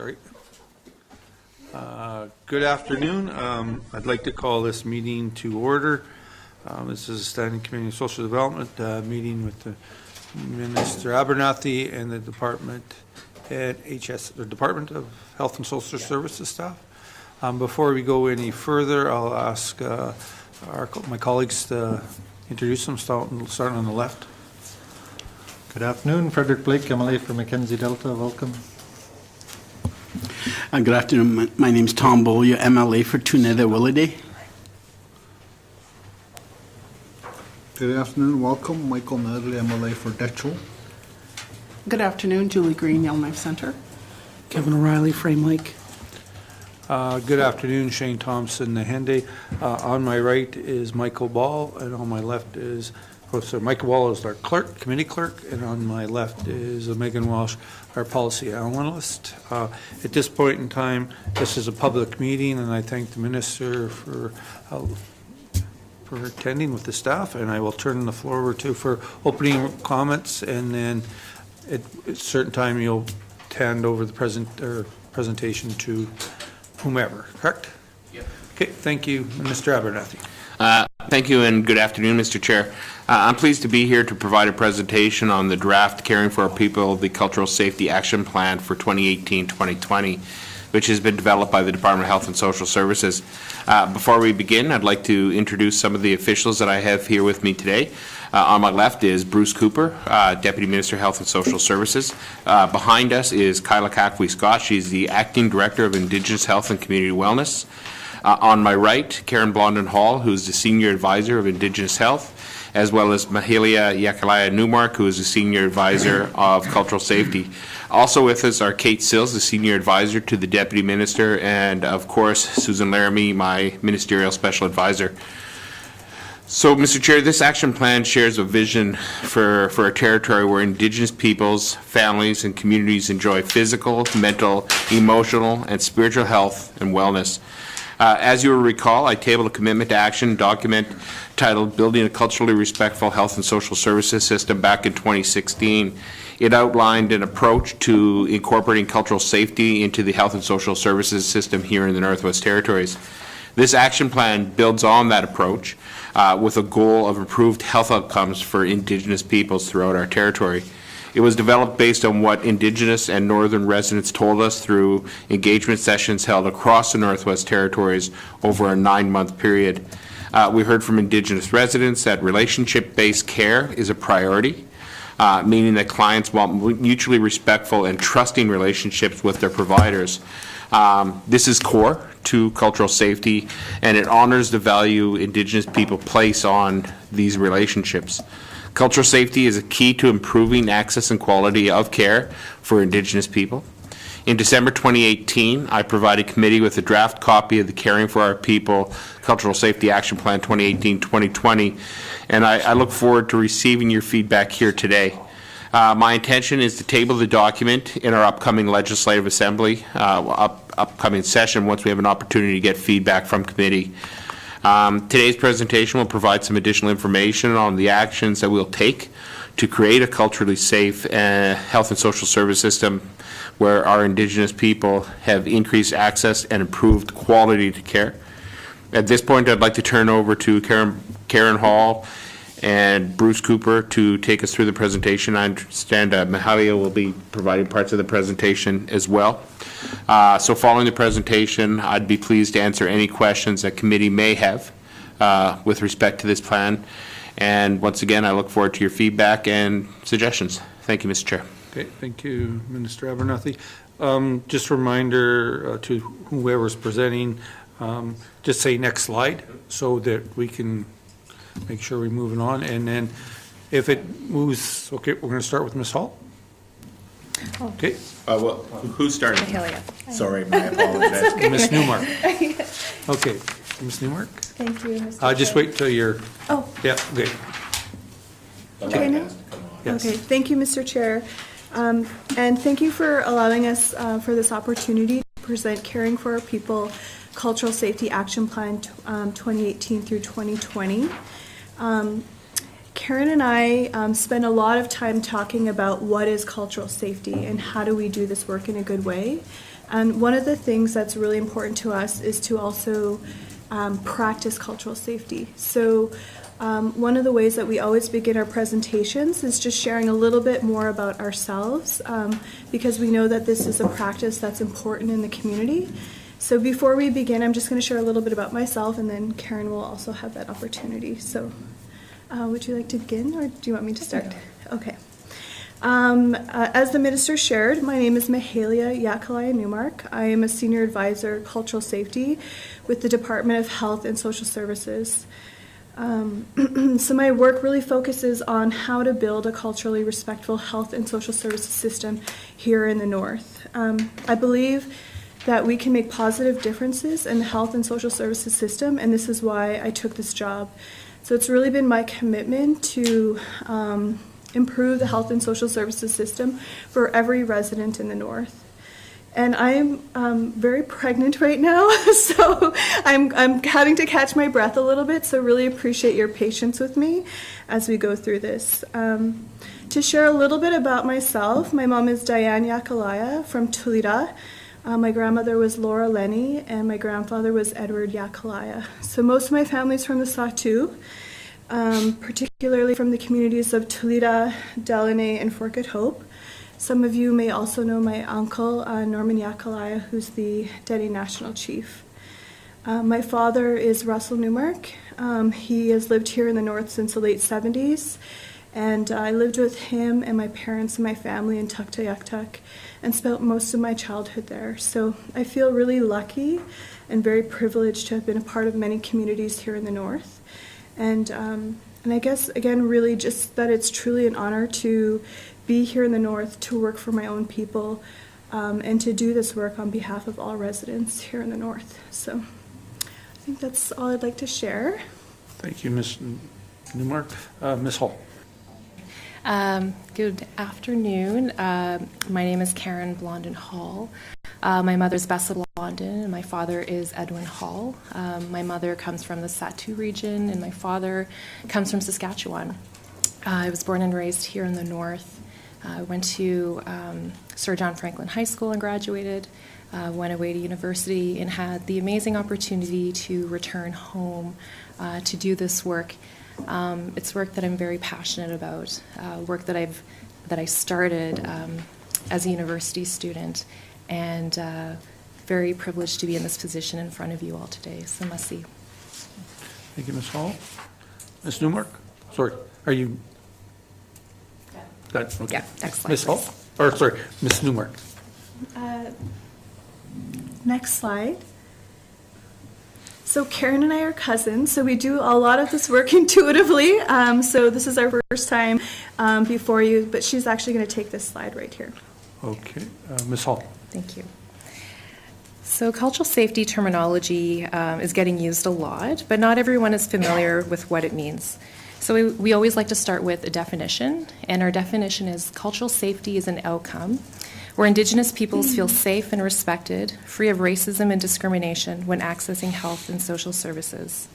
Sorry. Good afternoon. I'd like to call this meeting to order. This is a Standing Committee on Social Development meeting with the Minister Abernethy and the Department at the Department of Health and Social Services staff. Before we go any further, I'll ask my colleagues to introduce themselves, starting on the left. Good afternoon, Frederick Blake, MLA for Mackenzie Delta. Welcome. Good afternoon. My name is Tom Bolya, MLA for Tuneda Willowday. Good afternoon. Welcome. Michael Natalie, MLA for Detchell. Good afternoon. Julie Green, Yellowknife Centre. Kevin O'Reilly, Frame Lake. Good afternoon, Shane Thompson, Nahende. On my right is Michael Ball, and on my left is Michael Ball is our clerk, committee clerk, and on my left is Megan Walsh, our policy analyst. At this point in time, this is a public meeting, and I thank the minister for attending with the staff, and I will turn the floor over to for opening comments, and then at a certain time you'll hand over the presentation to whomever, correct? Yep. Okay, thank you, Mr. Abernethy. Thank you and good afternoon, Mr. Chair. I'm pleased to be here to provide a presentation on the draft Caring for Our People, the Cultural Safety Action Plan for 2018-2020, which has been developed by the Department of Health and Social Services. Before we begin, I'd like to introduce some of the officials that I have here with me today. On my left is Bruce Cooper, Deputy Minister of Health and Social Services. Behind us is Kyla Kakwe-Scott. She's the Acting Director of Indigenous Health and Community Wellness. On my right, Karen Blondin Hall, who's the Senior Advisor of Indigenous Health, as well as Mahalia Yakalaya Newmark, who is the Senior Advisor of Cultural Safety. Also with us are Kate Sills, the Senior Advisor to the Deputy Minister, and of course, Susan Laramie, my Ministerial Special Advisor. So, Mr. Chair, this action plan shares a vision for a territory where Indigenous peoples, families, and communities enjoy physical, mental, emotional, and spiritual health and wellness. As you will recall, I tabled a commitment to action document titled Building a Culturally Respectful Health and Social Services System back in 2016. It outlined an approach to incorporating cultural safety into the health and social services system here in the Northwest Territories. This action plan builds on that approach with a goal of improved health outcomes for Indigenous peoples throughout our territory. It was developed based on what Indigenous and Northern residents told us through engagement sessions held across the Northwest Territories over a 9-month period. We heard from Indigenous residents that relationship-based care is a priority, meaning that clients want mutually respectful and trusting relationships with their providers. This is core to cultural safety, and it honors the value Indigenous people place on these relationships. Cultural safety is a key to improving access and quality of care for Indigenous people. In December 2018, I provided committee with a draft copy of the Caring for Our People Cultural Safety Action Plan 2018-2020, and I look forward to receiving your feedback here today. My intention is to table the document in our upcoming legislative assembly, upcoming session, once we have an opportunity to get feedback from committee. Today's presentation will provide some additional information on the actions that we'll take to create a culturally safe health and social service system where our Indigenous people have increased access and improved quality to care. At this point, I'd like to turn over to Karen Hall and Bruce Cooper to take us through the presentation. I understand Mahalia will be providing parts of the presentation as well. So following the presentation, I'd be pleased to answer any questions that committee may have with respect to this plan. And once again, I look forward to your feedback and suggestions. Thank you, Mr. Chair. Okay, thank you, Minister Abernethy. Just a reminder to whoever's presenting, just say next slide so that we can make sure we're moving on. And then if it moves, okay, we're going to start with Ms. Hall. Okay. Well, who's starting? Mahalia. Sorry, my apologies. Ms. Newmark. Okay, Ms. Newmark. Thank you, Mr. Just Chair. wait till you're. Oh. Yeah. Okay. Okay. Now? Yes. Okay. Thank you, Mr. Chair, and thank you for allowing us for this opportunity to present Caring for Our People Cultural Safety Action Plan 2018 through 2020. Karen and I spend a lot of time talking about what is cultural safety and how do we do this work in a good way. And one of the things that's really important to us is to also practice cultural safety. So one of the ways that we always begin our presentations is just sharing a little bit more about ourselves, because we know that this is a practice that's important in the community. So before we begin, I'm just going to share a little bit about myself, and then Karen will also have that opportunity. So would you like to begin, or do you want me to start? Okay. As the minister shared, my name is Mahalia Yakalaya Newmark. I am a senior advisor, cultural safety, with the Department of Health and Social Services. So my work really focuses on how to build a culturally respectful health and social services system here in the North. I believe that we can make positive differences in the health and social services system, and this is why I took this job. So it's really been my commitment to improve the health and social services system for every resident in the North. And I'm very pregnant right now, so I'm having to catch my breath a little bit, so really appreciate your patience with me as we go through this. To share a little bit about myself, my mom is Diane Yakalaya from Tulida. My grandmother was Laura Lenny, and my grandfather was Edward Yakalaya. So most of my family's from the Sahtu, particularly from the communities of Tulida, Delaney, and Fort Good Hope. Some of you may also know my uncle, Norman Yakalaya, who's the Dene National Chief. My father is Russell Newmark. He has lived here in the North since the late 70s, and I lived with him and my parents and my family in Tuktoyaktuk and spent most of my childhood there. So I feel really lucky and very privileged to have been a part of many communities here in the North. And I guess, again, really just that it's truly an honor to be here in the North, to work for my own people, and to do this work on behalf of all residents here in the North. So I think that's all I'd like to share. Thank you, Ms. Newmark. Ms. Hall. Good afternoon. My name is Karen Blondin Hall. My mother's Bessa Blondin, and my father is Edwin Hall. My mother comes from the Sahtu region, and my father comes from Saskatchewan. I was born and raised here in the North. I went to Sir John Franklin High School and graduated, went away to university, and had the amazing opportunity to return home to do this work. It's work that I'm very passionate about, work that I started as a university student, and very privileged to be in this position in front of you all today. So, merci. Thank you, Ms. Hall. Ms. Newmark? Sorry, are you? Done? Okay. Yeah, next slide, Ms. Hall? Or, sorry, Ms. Newmark. Next slide. So Karen and I are cousins, so we do a lot of this work intuitively. So this is our first time before you, but she's actually going to take this slide right here. Okay. Ms. Hall. Thank you. So cultural safety terminology is getting used a lot, but not everyone is familiar with what it means. So we always like to start with a definition, and our definition is cultural safety is an outcome where Indigenous peoples feel safe and respected, free of racism and discrimination when accessing health and social services.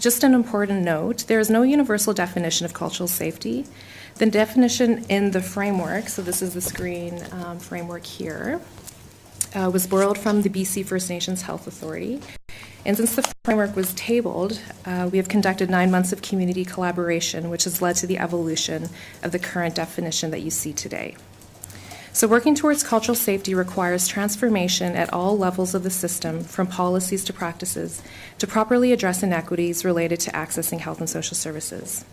Just an important note, there is no universal definition of cultural safety. The definition in the framework, so this is the screen framework here, was borrowed from the BC First Nations Health Authority. And since the framework was tabled, we have conducted 9 months of community collaboration, which has led to the evolution of the current definition that you see today. So working towards cultural safety requires transformation at all levels of the system, from policies to practices, to properly address inequities related to accessing health and social services.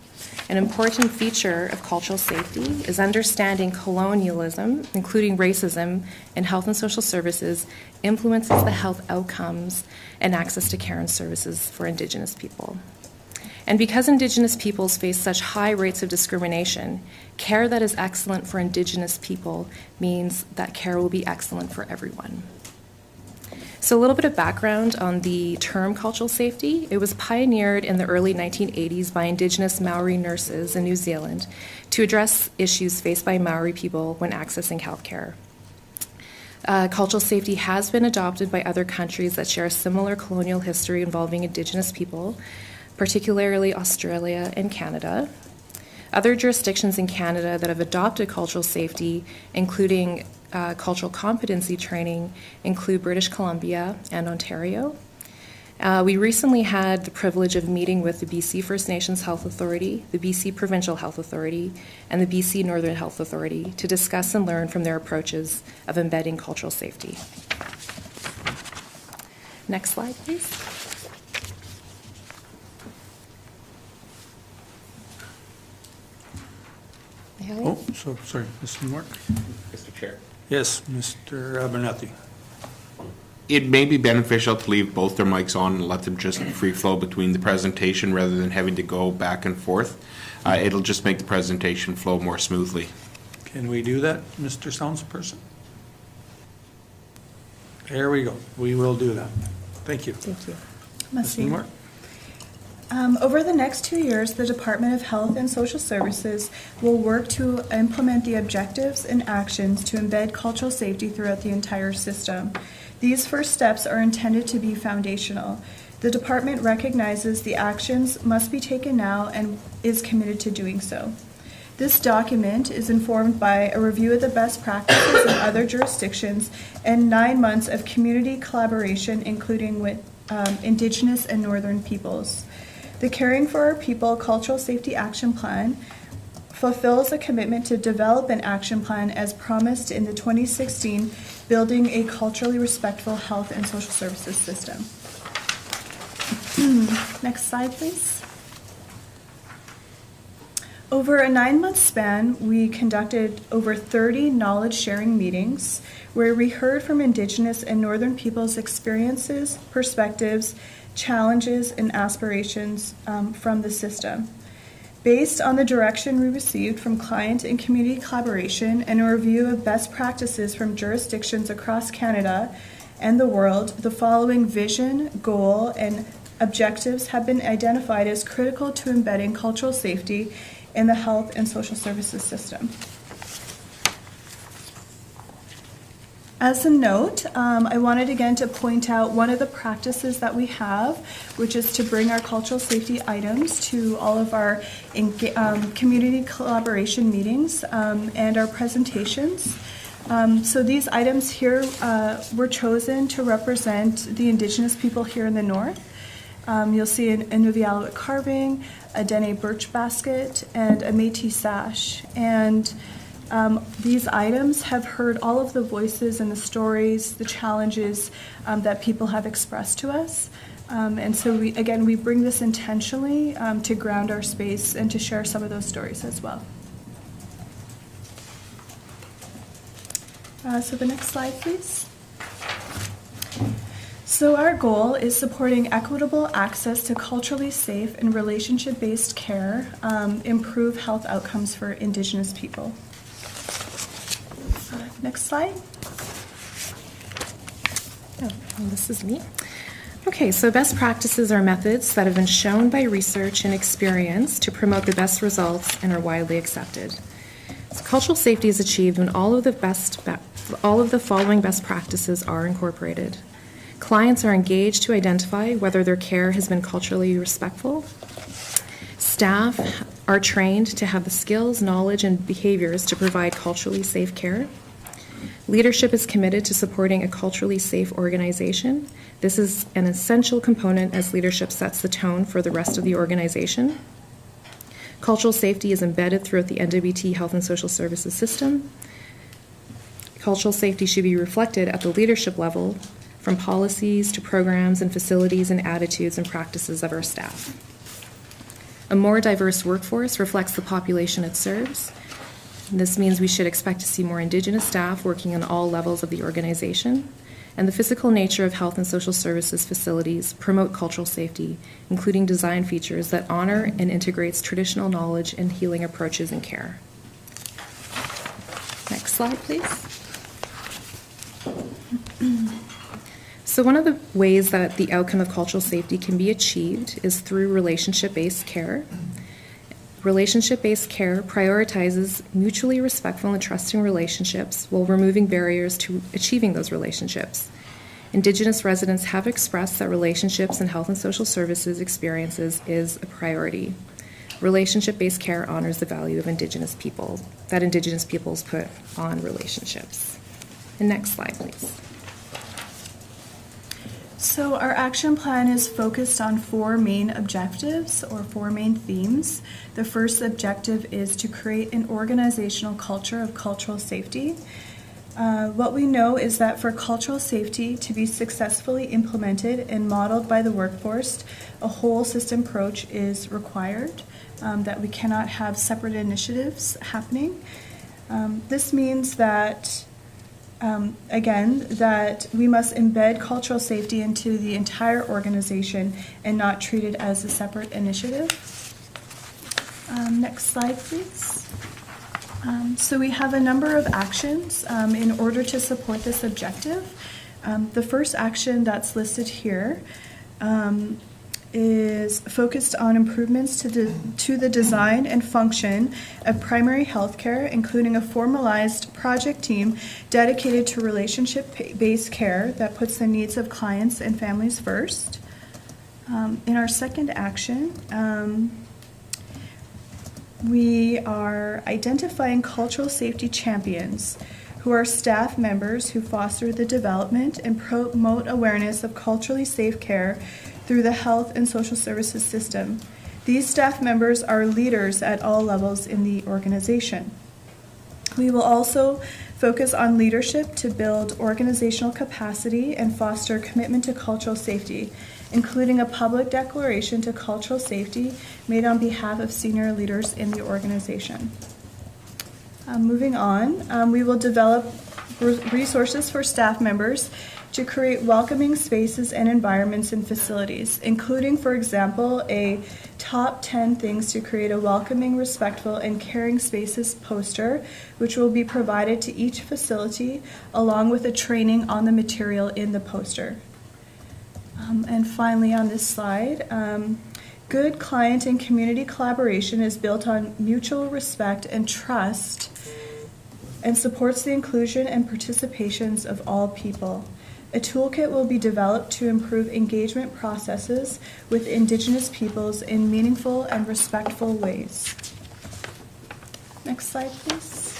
An important feature of cultural safety is understanding colonialism, including racism, in health and social services influences the health outcomes and access to care and services for Indigenous people. And because Indigenous peoples face such high rates of discrimination, care that is excellent for Indigenous people means that care will be excellent for everyone. So a little bit of background on the term cultural safety. It was pioneered in the early 1980s by Indigenous Maori nurses in New Zealand to address issues faced by Maori people when accessing health care. Cultural safety has been adopted by other countries that share a similar colonial history involving Indigenous people, particularly Australia and Canada. Other jurisdictions in Canada that have adopted cultural safety, including cultural competency training include British Columbia and Ontario. We recently had the privilege of meeting with the BC First Nations Health Authority, the BC Provincial Health Authority, and the BC Northern Health Authority to discuss and learn from their approaches of embedding cultural safety. Next slide, please. Haley? Oh, so, sorry, Mr. Mark? Mr. Chair. Yes, Mr. Abernethy. It may be beneficial to leave both their mics on and let them just free flow between the presentation rather than having to go back and forth. It'll just make the presentation flow more smoothly. Can we do that, Mr. Soundsperson? There we go. We will do that. Thank you. Thank you. Mr. Mark? Over the next 2 years, the Department of Health and Social Services will work to implement the objectives and actions to embed cultural safety throughout the entire system. These first steps are intended to be foundational. The department recognizes the actions must be taken now and is committed to doing so. This document is informed by a review of the best practices in other jurisdictions and 9 months of community collaboration, including with Indigenous and Northern peoples. The Caring for Our People Cultural Safety Action Plan fulfills a commitment to develop an action plan as promised in the 2016 Building a Culturally Respectful Health and Social Services System. Next slide, please. Over a 9-month span, we conducted over 30 knowledge-sharing meetings where we heard from Indigenous and Northern people's experiences, perspectives, challenges, and aspirations from the system. Based on the direction we received from client and community collaboration and a review of best practices from jurisdictions across Canada and the world, the following vision, goal, and objectives have been identified as critical to embedding cultural safety in the health and social services system. As a note, I wanted again to point out one of the practices that we have, which is to bring our cultural safety items to all of our community collaboration meetings and our presentations. So these items here were chosen to represent the Indigenous people here in the north. You'll see an Inuvialuit carving, a Dene birch basket, and a Métis sash. And these items have heard all of the voices and the stories, the challenges that people have expressed to us. And so we bring this intentionally to ground our space and to share some of those stories as well. So the next slide, please. So our goal is supporting equitable access to culturally safe and relationship-based care, improve health outcomes for Indigenous people. Next slide. Oh, and this is me. Okay, so best practices are methods that have been shown by research and experience to promote the best results and are widely accepted. So cultural safety is achieved when all of the following best practices are incorporated. Clients are engaged to identify whether their care has been culturally respectful. Staff are trained to have the skills, knowledge, and behaviors to provide culturally safe care. Leadership is committed to supporting a culturally safe organization. This is an essential component as leadership sets the tone for the rest of the organization. Cultural safety is embedded throughout the NWT Health and Social Services system. Cultural safety should be reflected at the leadership level, from policies to programs and facilities and attitudes and practices of our staff. A more diverse workforce reflects the population it serves. This means we should expect to see more Indigenous staff working on all levels of the organization. And the physical nature of health and social services facilities promote cultural safety, including design features that honor and integrates traditional knowledge and healing approaches and care. Next slide, please. So one of the ways that the outcome of cultural safety can be achieved is through relationship-based care. Relationship-based care prioritizes mutually respectful and trusting relationships while removing barriers to achieving those relationships. Indigenous residents have expressed that relationships in health and social services experiences is a priority. Relationship-based care honors the value of Indigenous people, that Indigenous peoples put on relationships. And next slide, please. So our action plan is focused on 4 main objectives or 4 main themes. The first objective is to create an organizational culture of cultural safety. What we know is that for cultural safety to be successfully implemented and modeled by the workforce, a whole system approach is required, that we cannot have separate initiatives happening. This means that again, that we must embed cultural safety into the entire organization and not treat it as a separate initiative. Next slide, please. So we have a number of actions in order to support this objective. The first action that's listed here is focused on improvements to the design and function of primary health care, including a formalized project team dedicated to relationship-based care that puts the needs of clients and families first. In our second action, we are identifying cultural safety champions who are staff members who foster the development and promote awareness of culturally safe care through the health and social services system. These staff members are leaders at all levels in the organization. We will also focus on leadership to build organizational capacity and foster commitment to cultural safety, including a public declaration to cultural safety made on behalf of senior leaders in the organization. Moving on, we will develop resources for staff members to create welcoming spaces and environments and facilities, including, for example, a top 10 things to create a welcoming, respectful, and caring spaces poster, which will be provided to each facility, along with a training on the material in the poster. And finally, on this slide, good client and community collaboration is built on mutual respect and trust and supports the inclusion and participations of all people. A toolkit will be developed to improve engagement processes with Indigenous peoples in meaningful and respectful ways. Next slide, please.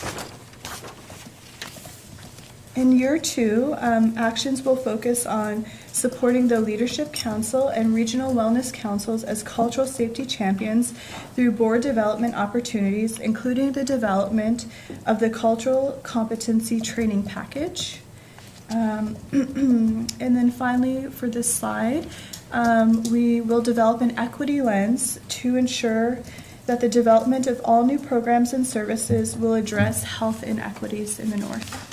In year 2, actions will focus on supporting the Leadership Council and Regional Wellness Councils as cultural safety champions through board development opportunities, including the development of the Cultural Competency Training Package. And then finally, for this slide, we will develop an equity lens to ensure that the development of all new programs and services will address health inequities in the North.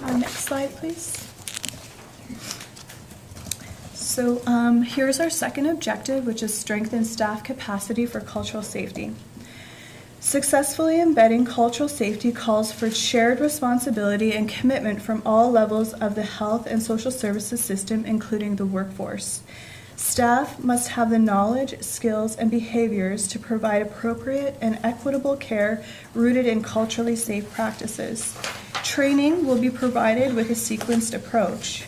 Next slide, please. So here's our second objective, which is strengthen staff capacity for cultural safety. Successfully embedding cultural safety calls for shared responsibility and commitment from all levels of the health and social services system, including the workforce. Staff must have the knowledge, skills, and behaviors to provide appropriate and equitable care rooted in culturally safe practices. Training will be provided with a sequenced approach.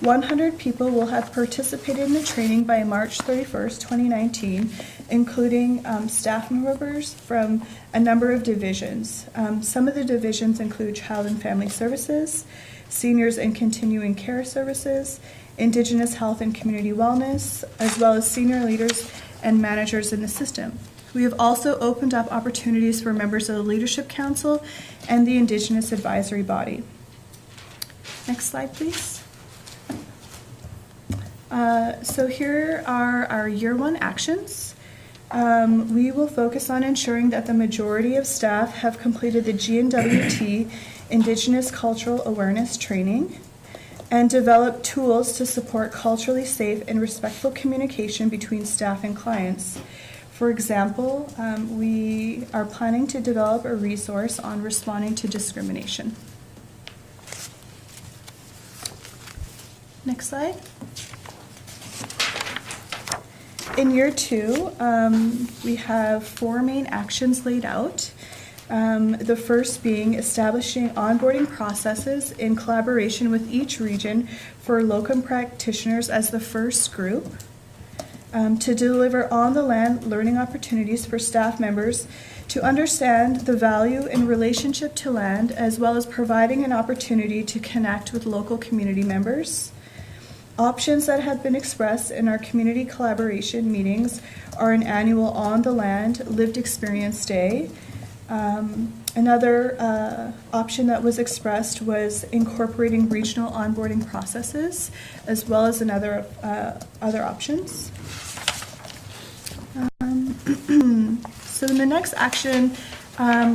100 people will have participated in the training by March 31st, 2019, including staff members from a number of divisions. Some of the divisions include Child and Family Services, Seniors and Continuing Care Services, Indigenous Health and Community Wellness, as well as senior leaders and managers in the system. We have also opened up opportunities for members of the Leadership Council and the Indigenous Advisory Body. Next slide, please. So here are our year 1 actions. We will focus on ensuring that the majority of staff have completed the GNWT Indigenous Cultural Awareness Training and develop tools to support culturally safe and respectful communication between staff and clients. For example, we are planning to develop a resource on responding to discrimination. Next slide. In year 2, we have 4 main actions laid out. The first being establishing onboarding processes in collaboration with each region for locum practitioners as the first group. to deliver on-the-land learning opportunities for staff members to understand the value in relationship to land, as well as providing an opportunity to connect with local community members. Options that have been expressed in our community collaboration meetings are an annual on-the-land lived experience day. Another option that was expressed was incorporating regional onboarding processes, as well as other options. So in the next action,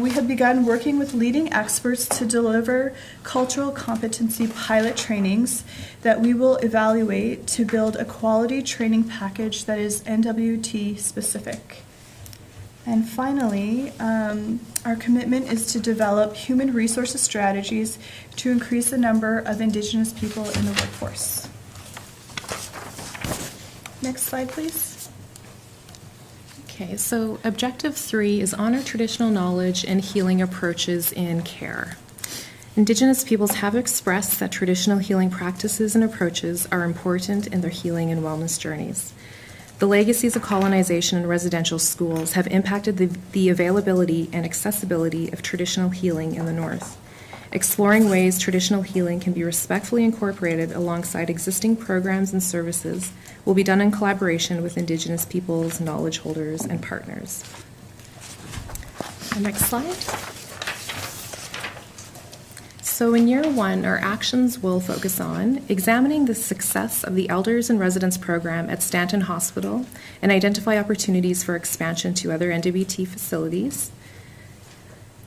we have begun working with leading experts to deliver cultural competency pilot trainings that we will evaluate to build a quality training package that is NWT specific. And finally, our commitment is to develop human resources strategies to increase the number of Indigenous people in the workforce. Next slide, please. Okay, so objective 3 is honor traditional knowledge and healing approaches in care. Indigenous peoples have expressed that traditional healing practices and approaches are important in their healing and wellness journeys. The legacies of colonization in residential schools have impacted the availability and accessibility of traditional healing in the North. Exploring ways traditional healing can be respectfully incorporated alongside existing programs and services will be done in collaboration with Indigenous peoples, knowledge holders, and partners. Next slide. So in year 1, our actions will focus on examining the success of the Elders and Residents program at Stanton Hospital and identify opportunities for expansion to other NWT facilities.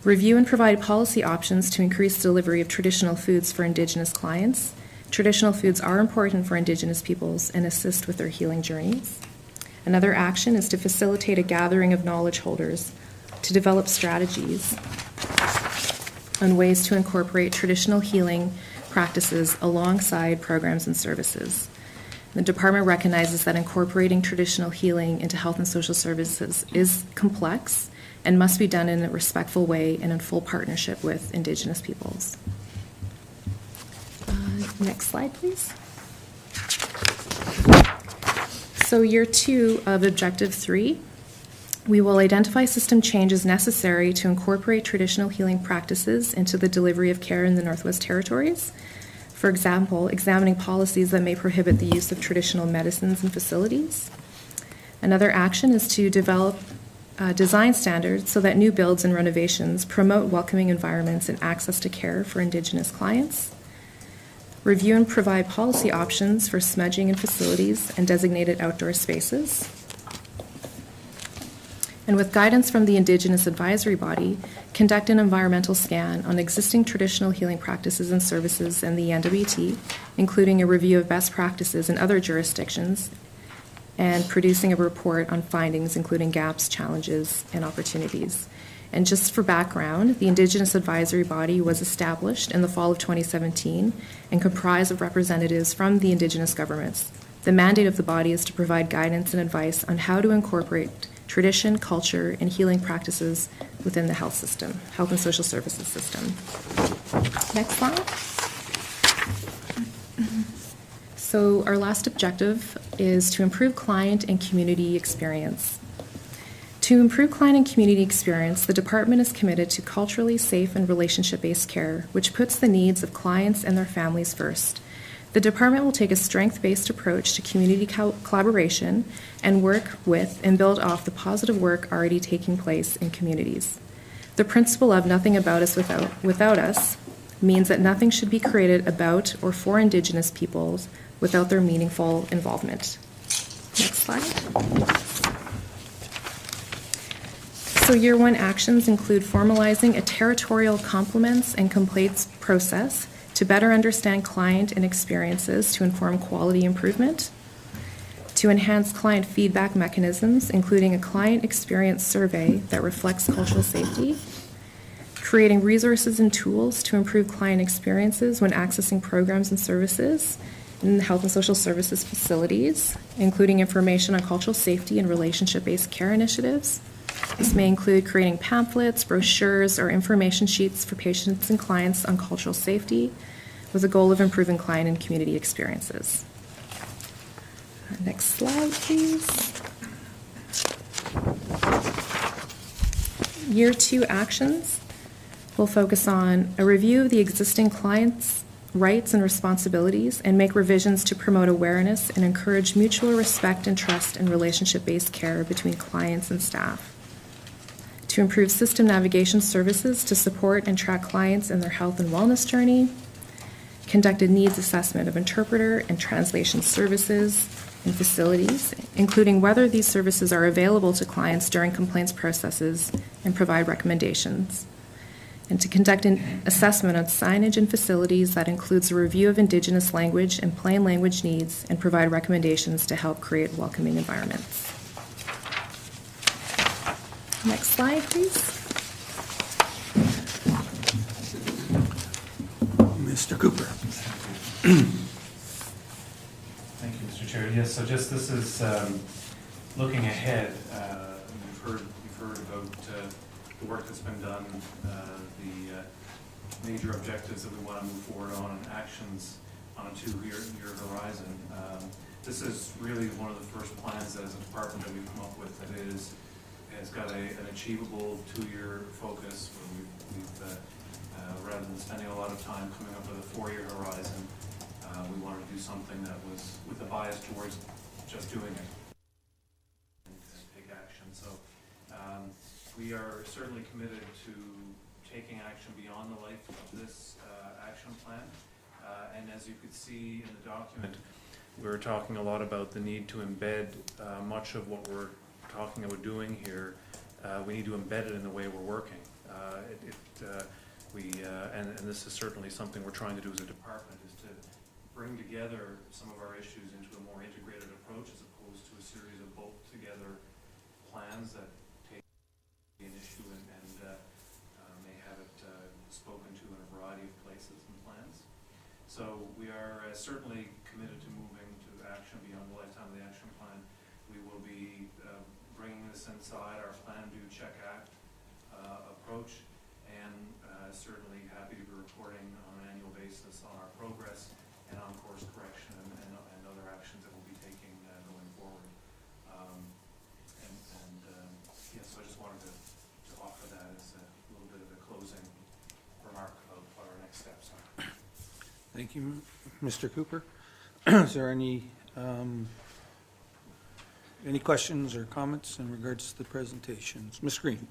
Review and provide policy options to increase delivery of traditional foods for Indigenous clients. Traditional foods are important for Indigenous peoples and assist with their healing journeys. Another action is to facilitate a gathering of knowledge holders to develop strategies on ways to incorporate traditional healing practices alongside programs and services. The department recognizes that incorporating traditional healing into health and social services is complex and must be done in a respectful way and in full partnership with Indigenous peoples. Next slide, please. So year 2 of objective 3, we will identify system changes necessary to incorporate traditional healing practices into the delivery of care in the Northwest Territories. For example, examining policies that may prohibit the use of traditional medicines in facilities. Another action is to develop design standards so that new builds and renovations promote welcoming environments and access to care for Indigenous clients. Review and provide policy options for smudging in facilities and designated outdoor spaces. And with guidance from the Indigenous Advisory Body, conduct an environmental scan on existing traditional healing practices and services in the NWT, including a review of best practices in other jurisdictions, and producing a report on findings, including gaps, challenges, and opportunities. And just for background, the Indigenous Advisory Body was established in the fall of 2017 and comprised of representatives from the Indigenous governments. The mandate of the body is to provide guidance and advice on how to incorporate tradition, culture, and healing practices within the health system, health and social services system. Next slide. So our last objective is to improve client and community experience. To improve client and community experience, the department is committed to culturally safe and relationship-based care, which puts the needs of clients and their families first. The department will take a strength-based approach to community collaboration and work with and build off the positive work already taking place in communities. The principle of nothing about us without us means that nothing should be created about or for Indigenous peoples without their meaningful involvement. Next slide. So year 1 actions include formalizing a territorial compliments and complaints process to better understand client and experiences to inform quality improvement, to enhance client feedback mechanisms, including a client experience survey that reflects cultural safety, creating resources and tools to improve client experiences when accessing programs and services in health and social services facilities, including information on cultural safety and relationship-based care initiatives. This may include creating pamphlets, brochures, or information sheets for patients and clients on cultural safety with the goal of improving client and community experiences. Next slide, please. Year 2 actions will focus on a review of the existing clients' rights and responsibilities and make revisions to promote awareness and encourage mutual respect and trust in relationship-based care between clients and staff. To improve system navigation services to support and track clients in their health and wellness journey. Conduct a needs assessment of interpreter and translation services in facilities, including whether these services are available to clients during complaints processes, and provide recommendations. And to conduct an assessment on signage in facilities that includes a review of Indigenous language and plain language needs, and provide recommendations to help create welcoming environments. Next slide, please. Mr. Cooper. Thank you, Mr. Chair. Yes, so just this is looking ahead. You've heard about the work that's been done, the major objectives that we want to move forward on, and actions on a 2-year horizon. This is really one of the first plans as a department that we've come up with that has got an achievable 2-year focus. We've rather than spending a lot of time coming up with a 4-year horizon, we wanted to do something that was with a bias towards just doing it and take action. So we are certainly committed to taking action beyond the life of this action plan. And as you could see in the document, we're talking a lot about the need to embed much of what we're talking about doing here. We need to embed it in the way we're working. And this is certainly something we're trying to do as a department, is to bring together some of our issues into a more integrated approach as opposed to a series of bolt together plans that take an issue and may have it spoken to in a variety of places and plans. So we are certainly committed to moving to action beyond the lifetime of the action plan. We will be bringing this inside our plan, do, check, act approach, and certainly happy to be reporting on an annual basis on our progress and on course correction and other actions that we'll be taking going forward. So I just wanted to offer that as a little bit of a closing remark about what our next steps are. Thank you, Mr. Cooper. Is there any questions or comments in regards to the presentations? Ms. Green.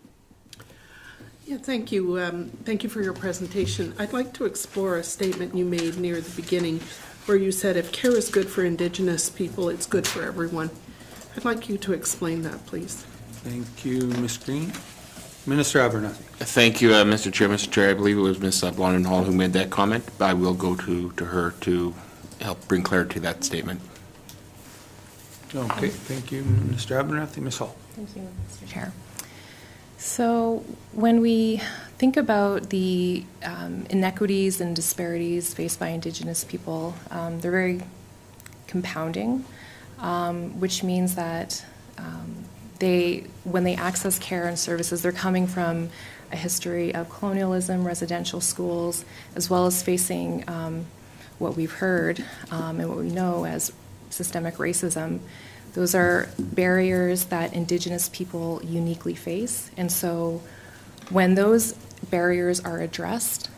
Yeah, thank you. Thank you for your presentation. I'd like to explore a statement you made near the beginning where you said if care is good for Indigenous people, it's good for everyone. I'd like you to explain that, please. Thank you, Ms. Green. Minister Abernethy. Thank you, Mr. Chair. Mr. Chair, I believe it was Ms. Blondin Hall who made that comment. I will go to her to help bring clarity to that statement. Okay, thank you, Mr. Abernethy. Ms. Hall. Thank you, Mr. Chair. So when we think about the inequities and disparities faced by Indigenous people, they're very compounding, which means that when they access care and services, they're coming from a history of colonialism, residential schools, as well as facing what we've heard and what we know as systemic racism. Those are barriers that Indigenous people uniquely face. And so when those barriers are addressed,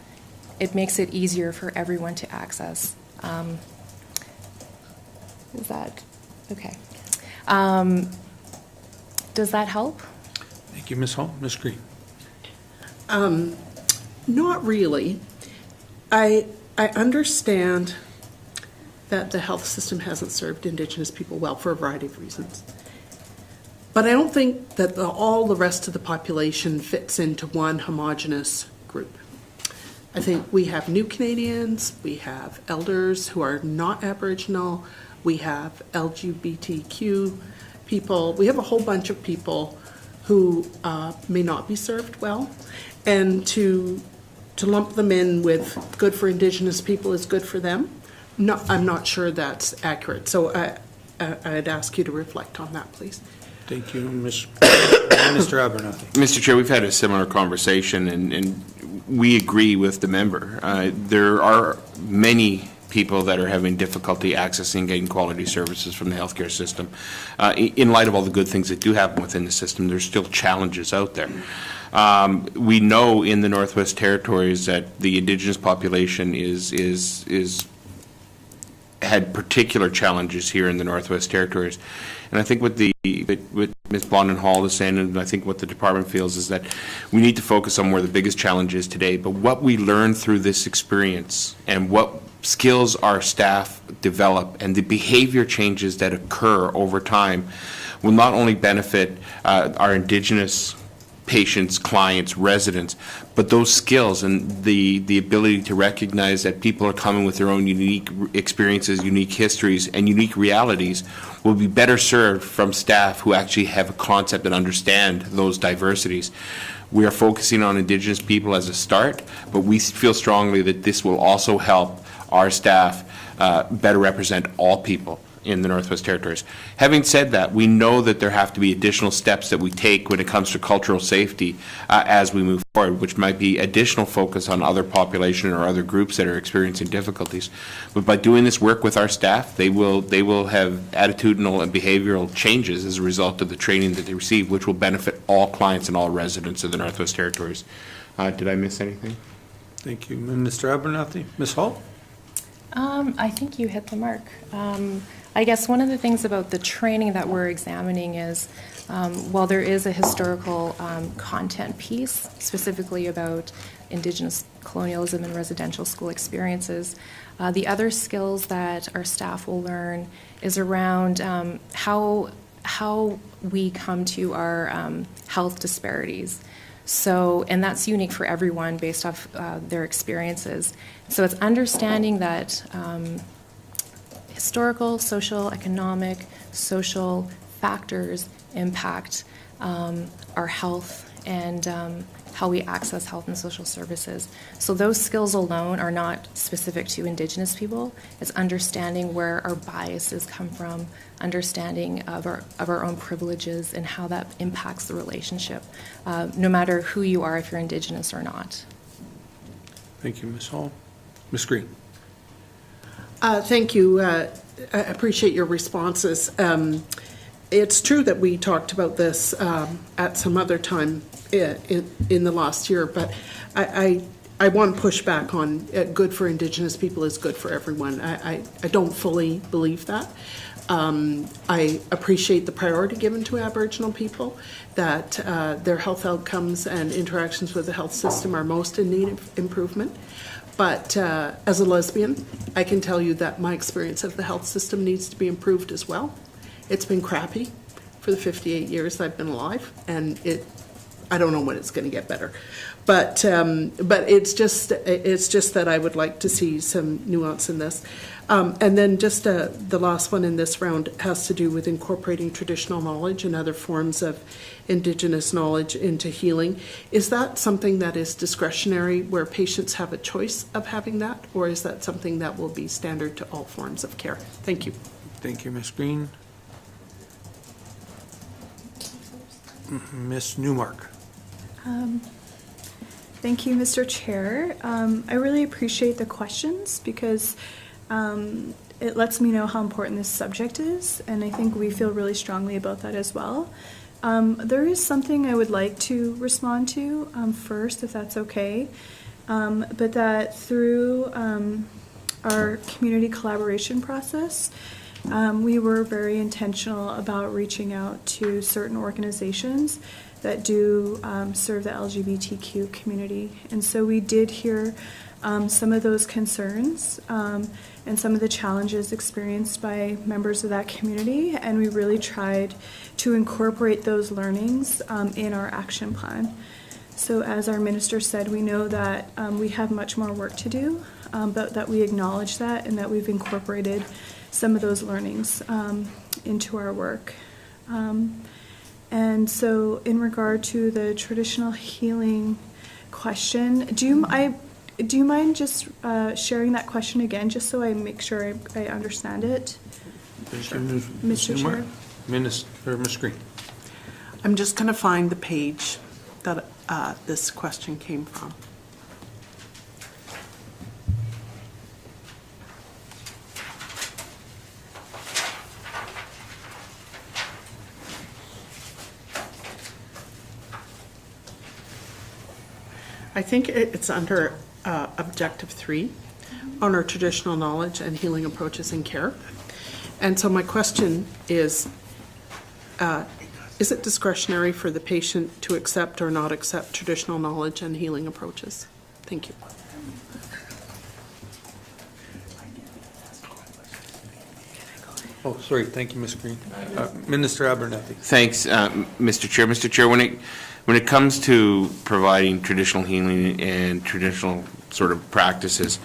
it makes it easier for everyone to access. Is that okay? Does that help? Thank you, Ms. Hall. Ms. Green. Not really. I understand that the health system hasn't served Indigenous people well for a variety of reasons. But I don't think that all the rest of the population fits into one homogenous group. I think we have new Canadians, we have elders who are not Aboriginal, we have LGBTQ people, we have a whole bunch of people who may not be served well, and to lump them in with good for Indigenous people is good for them. No, I'm not sure that's accurate. So I'd ask you to reflect on that, please. Thank you, Minister Abernethy. Mr. Chair, we've had a similar conversation, and we agree with the member. There are many people that are having difficulty accessing getting quality services from the healthcare system. In light of all the good things that do happen within the system, there's still challenges out there. We know in the Northwest Territories that the Indigenous population is had particular challenges here in the Northwest Territories. And I think what Ms. Blondin Hall is saying, and I think what the department feels, is that we need to focus on where the biggest challenge is today. But what we learn through this experience and what skills our staff develop and the behavior changes that occur over time will not only benefit our Indigenous patients, clients, residents, but those skills and the ability to recognize that people are coming with their own unique experiences, unique histories, and unique realities will be better served from staff who actually have a concept and understand those diversities. We are focusing on Indigenous people as a start, but we feel strongly that this will also help our staff better represent all people in the Northwest Territories. Having said that, we know that there have to be additional steps that we take when it comes to cultural safety as we move forward, which might be additional focus on other population or other groups that are experiencing difficulties. But by doing this work with our staff, they will have attitudinal and behavioral changes as a result of the training that they receive, which will benefit all clients and all residents of the Northwest Territories. Did I miss anything? Thank you, Minister Abernethy. Ms. Hall? I think you hit the mark. I guess one of the things about the training that we're examining is, while there is a historical content piece, specifically about Indigenous colonialism and residential school experiences, the other skills that our staff will learn is around how we come to our health disparities. So, and that's unique for everyone based off their experiences. So it's understanding that historical, social, economic, social factors impact our health and how we access health and social services. So those skills alone are not specific to Indigenous people. It's understanding where our biases come from, understanding of our own privileges and how that impacts the relationship, no matter who you are, if you're Indigenous or not. Thank you, Ms. Hall. Ms. Green? Thank you. I appreciate your responses. It's true that we talked about this at some other time in the last year, but I want to push back on good for Indigenous people is good for everyone. I don't fully believe that. I appreciate the priority given to Aboriginal people, that their health outcomes and interactions with the health system are most in need of improvement. But as a lesbian, I can tell you that my experience of the health system needs to be improved as well. It's been crappy for the 58 years I've been alive, and I don't know when it's going to get better. But it's just that I would like to see some nuance in this. And then just the last one in this round has to do with incorporating traditional knowledge and other forms of Indigenous knowledge into healing. Is that something that is discretionary, where patients have a choice of having that, or is that something that will be standard to all forms of care? Thank you. Thank you, Ms. Green. Ms. Newmark? Thank you, Mr. Chair. I really appreciate the questions because it lets me know how important this subject is, and I think we feel really strongly about that as well. There is something I would like to respond to first, if that's okay, but that through our community collaboration process, we were very intentional about reaching out to certain organizations that do serve the LGBTQ community. And so we did hear some of those concerns and some of the challenges experienced by members of that community, and we really tried to incorporate those learnings in our action plan. So as our minister said, we know that we have much more work to do, but that we acknowledge that and that we've incorporated some of those learnings into our work. And so in regard to the traditional healing question, do you mind just sharing that question again, just so I make sure I understand it? Sure. Mr. Chair. Ms. Green? I'm just going to find the page that this question came from. I think it's under Objective 3, on our traditional knowledge and healing approaches in care. And so my question is it discretionary for the patient to accept or not accept traditional knowledge and healing approaches? Thank you. Oh, sorry, thank you, Ms. Green. Minister Abernethy. Thanks, Mr. Chair. Mr. Chair, when it comes to providing traditional healing and traditional sort of practices,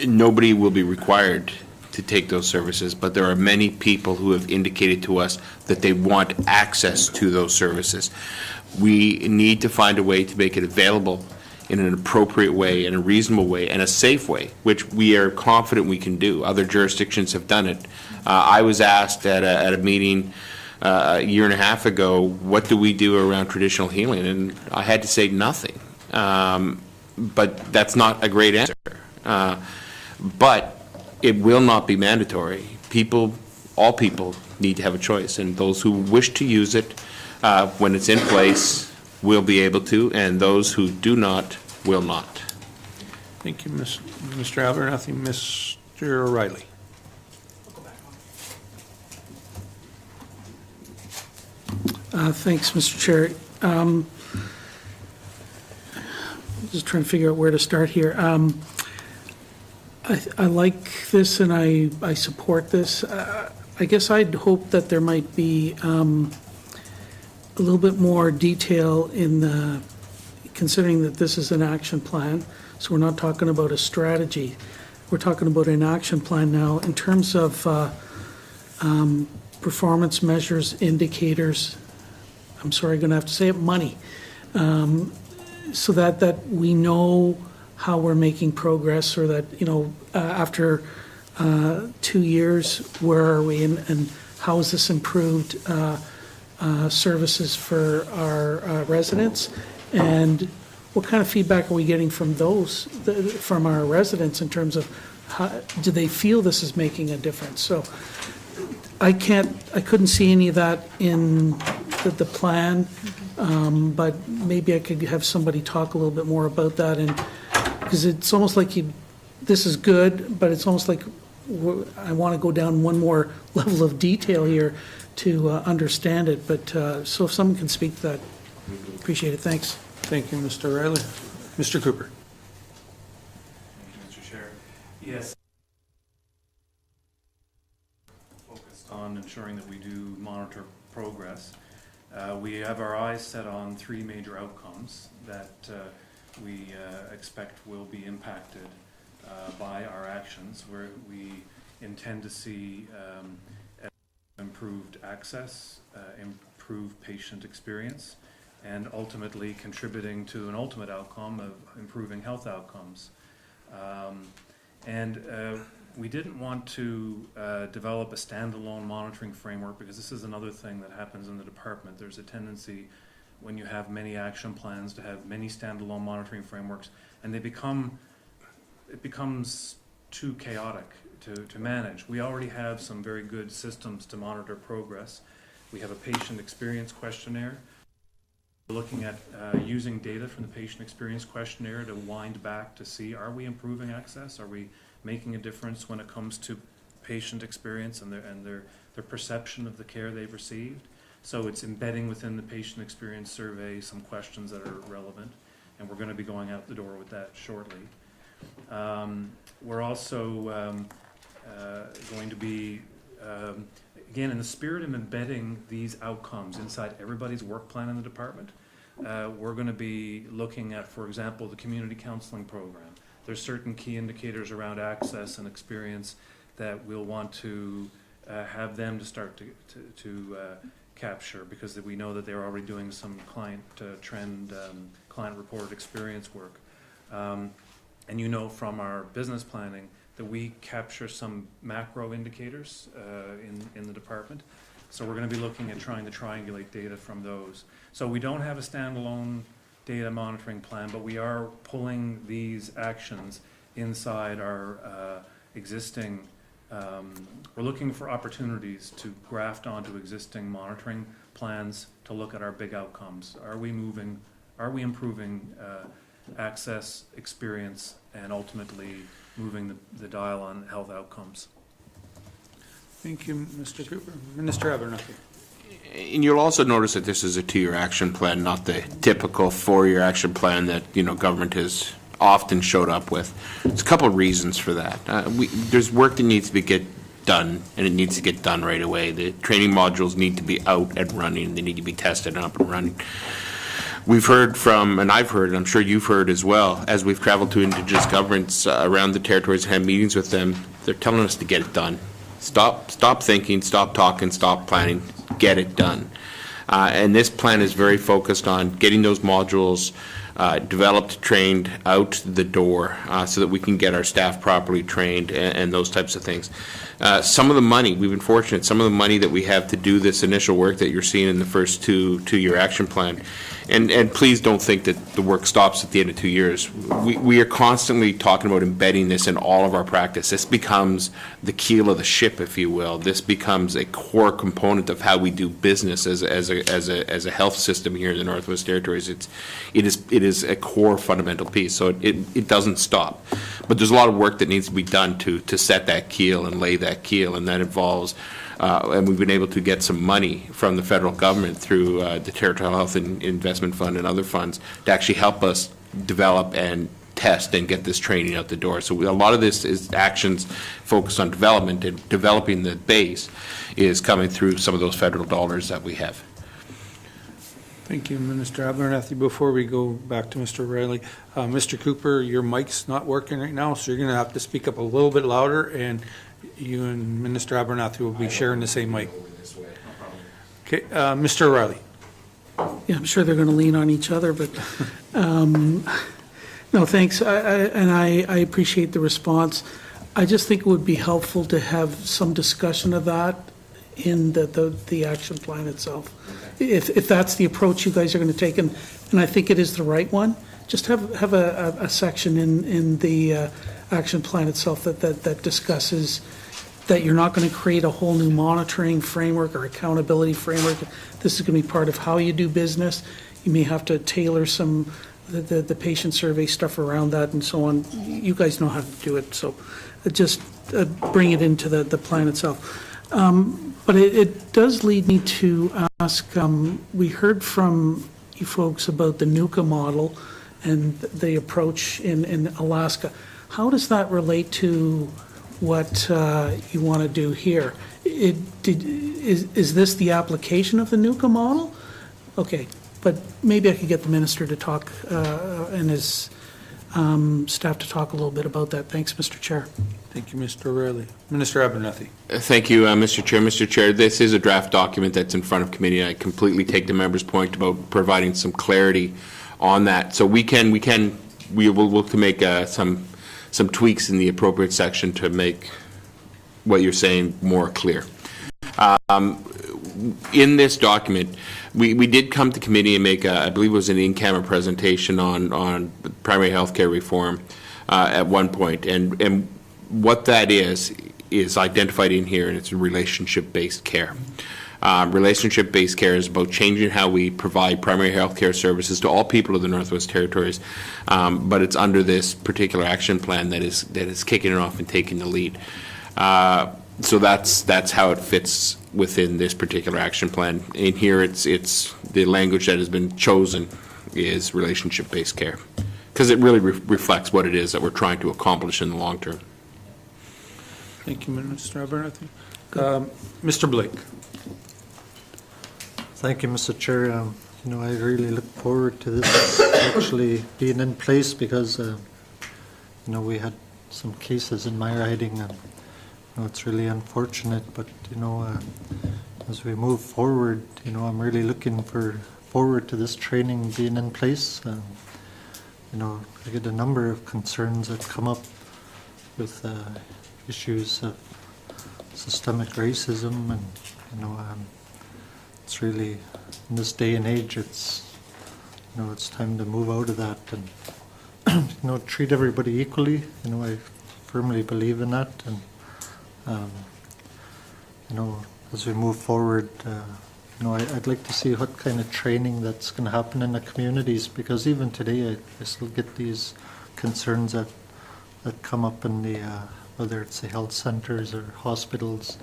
nobody will be required to take those services, but there are many people who have indicated to us that they want access to those services. We need to find a way to make it available in an appropriate way, in a reasonable way, and a safe way, which we are confident we can do. Other jurisdictions have done it. I was asked at a meeting a year and a half ago, what do we do around traditional healing? And I had to say nothing. But that's not a great answer. But it will not be mandatory. All people need to have a choice, and those who wish to use it when it's in place will be able to, and those who do not will not. Thank you, Mr. Abernethy. Mr. O'Reilly. Thanks, Mr. Chair. Just trying to figure out where to start here. I like this and I support this. I guess I'd hope that there might be a little bit more detail in the, considering that this is an action plan, so we're not talking about a strategy. We're talking about an action plan now in terms of performance measures, indicators. I'm sorry, I'm going to have to say it, money, so that we know how we're making progress, or that, after 2 years, where are we, and how has this improved services for our residents, and what kind of feedback are we getting from from our residents in terms of how, do they feel this is making a difference? So I couldn't see any of that in the plan, but maybe I could have somebody talk a little bit more about that, and because it's almost like this is good, but it's almost like I want to go down one more level of detail here to understand it. But so if someone can speak to that, appreciate it. Thanks. Thank you, Mr. O'Reilly. Mr. Cooper. Thank you, Mr. Chair. Yes. Focused on ensuring that we do monitor progress. We have our eyes set on 3 major outcomes that we expect will be impacted by our actions, where we intend to see improved access, improved patient experience, and ultimately contributing to an ultimate outcome of improving health outcomes. We didn't want to develop a standalone monitoring framework, because this is another thing that happens in the department. There's a tendency, when you have many action plans, to have many standalone monitoring frameworks, and it becomes too chaotic to manage. We already have some very good systems to monitor progress. We have a patient experience questionnaire. We're looking at using data from the patient experience questionnaire to wind back to see, are we improving access? Are we making a difference when it comes to patient experience and their perception of the care they've received? So it's embedding within the patient experience survey some questions that are relevant, and we're going to be going out the door with that shortly. We're also going to be, again, in the spirit of embedding these outcomes inside everybody's work plan in the department, we're going to be looking at, for example, the community counseling program. There's certain key indicators around access and experience that we'll want to have them to start to capture, because we know that they're already doing some client trend, client reported experience work. And from our business planning that we capture some macro indicators in the department. So we're going to be looking at trying to triangulate data from those. So we don't have a standalone data monitoring plan, but we are pulling these actions inside our existing, we're looking for opportunities to graft onto existing monitoring plans to look at our big outcomes. Are we moving are we improving access, experience, and ultimately moving the dial on health outcomes? Thank you, Mr. Cooper. Minister Abernethy. And you'll also notice that this is a 2-year action plan, not the typical 4-year action plan that, government has often showed up with. There's a couple of reasons for that. There's work that needs to get done, and it needs to get done right away. The training modules need to be out and running. They need to be tested and up and running. We've heard from, and I've heard, and I'm sure you've heard as well, as we've traveled to Indigenous governments around the territories and had meetings with them, they're telling us to get it done. Stop thinking, stop talking, stop planning, get it done. And this plan is very focused on getting those modules developed, trained, out the door, so that we can get our staff properly trained and those types of things. Some of the money, we've been fortunate, some of the money that we have to do this initial work that you're seeing in the first two-year action plan, and please don't think that the work stops at the end of 2 years. We are constantly talking about embedding this in all of our practice. This becomes the keel of the ship, if you will. This becomes a core component of how we do business as a health system here in the Northwest Territories. It is a core fundamental piece, so it doesn't stop. But there's a lot of work that needs to be done to set that keel and lay that keel, and that involves and we've been able to get some money from the federal government through the Territorial Health and Investment Fund and other funds to actually help us develop and test and get this training out the door. So a lot of this is actions focused on development, and developing the base is coming through some of those federal dollars that we have. Thank you, Minister Abernethy. Before we go back to Mr. Riley, Mr. Cooper, your mic's not working right now, so you're going to have to speak up a little bit louder, and you and Minister Abernethy will be sharing the same mic. Okay, Mr. Riley. Yeah, I'm sure they're going to lean on each other, but no, thanks. I appreciate the response. I just think it would be helpful to have some discussion of that in the action plan itself. If that's the approach you guys are going to take, and I think it is the right one, just have a section in the action plan itself that discusses that you're not going to create a whole new monitoring framework or accountability framework. This is going to be part of how you do business. You may have to tailor some the patient survey stuff around that and so on. You guys know how to do it, so just bring it into the plan itself. But it does lead me to ask, we heard from you folks about the NUCA model and the approach in Alaska. How does that relate to what you want to do here? Is this the application of the NUCA model? Okay, but maybe I could get the minister to talk and his staff to talk a little bit about that. Thanks, Mr. Chair. Thank you, Mr. Riley. Minister Abernethy. Thank you, Mr. Chair. Mr. Chair, this is a draft document that's in front of committee. I completely take the member's point about providing some clarity on that. So we will look to make some tweaks in the appropriate section to make what you're saying more clear. In this document, we did come to committee and make, I believe it was an in-camera presentation on primary health care reform at one point. And what that is identified in here, and it's relationship-based care. Relationship-based care is about changing how we provide primary health care services to all people of the Northwest Territories, but it's under this particular action plan that is kicking it off and taking the lead. So that's how it fits within this particular action plan. In here, it's the language that has been chosen is relationship-based care, because it really reflects what it is that we're trying to accomplish in the long term. Thank you, Minister Abernethy. Mr. Blake. Thank you, Mr. Chair. I really look forward to this actually being in place because, we had some cases in my riding, and it's really unfortunate. But as we move forward, I'm really looking forward to this training being in place. I get a number of concerns that come up with issues of systemic racism, and it's really, in this day and age, it's time to move out of that and treat everybody equally. I firmly believe in that, and as we move forward, I'd like to see what kind of training that's going to happen in the communities, because even today I still get these concerns that come up in the, whether it's the health centers or hospitals.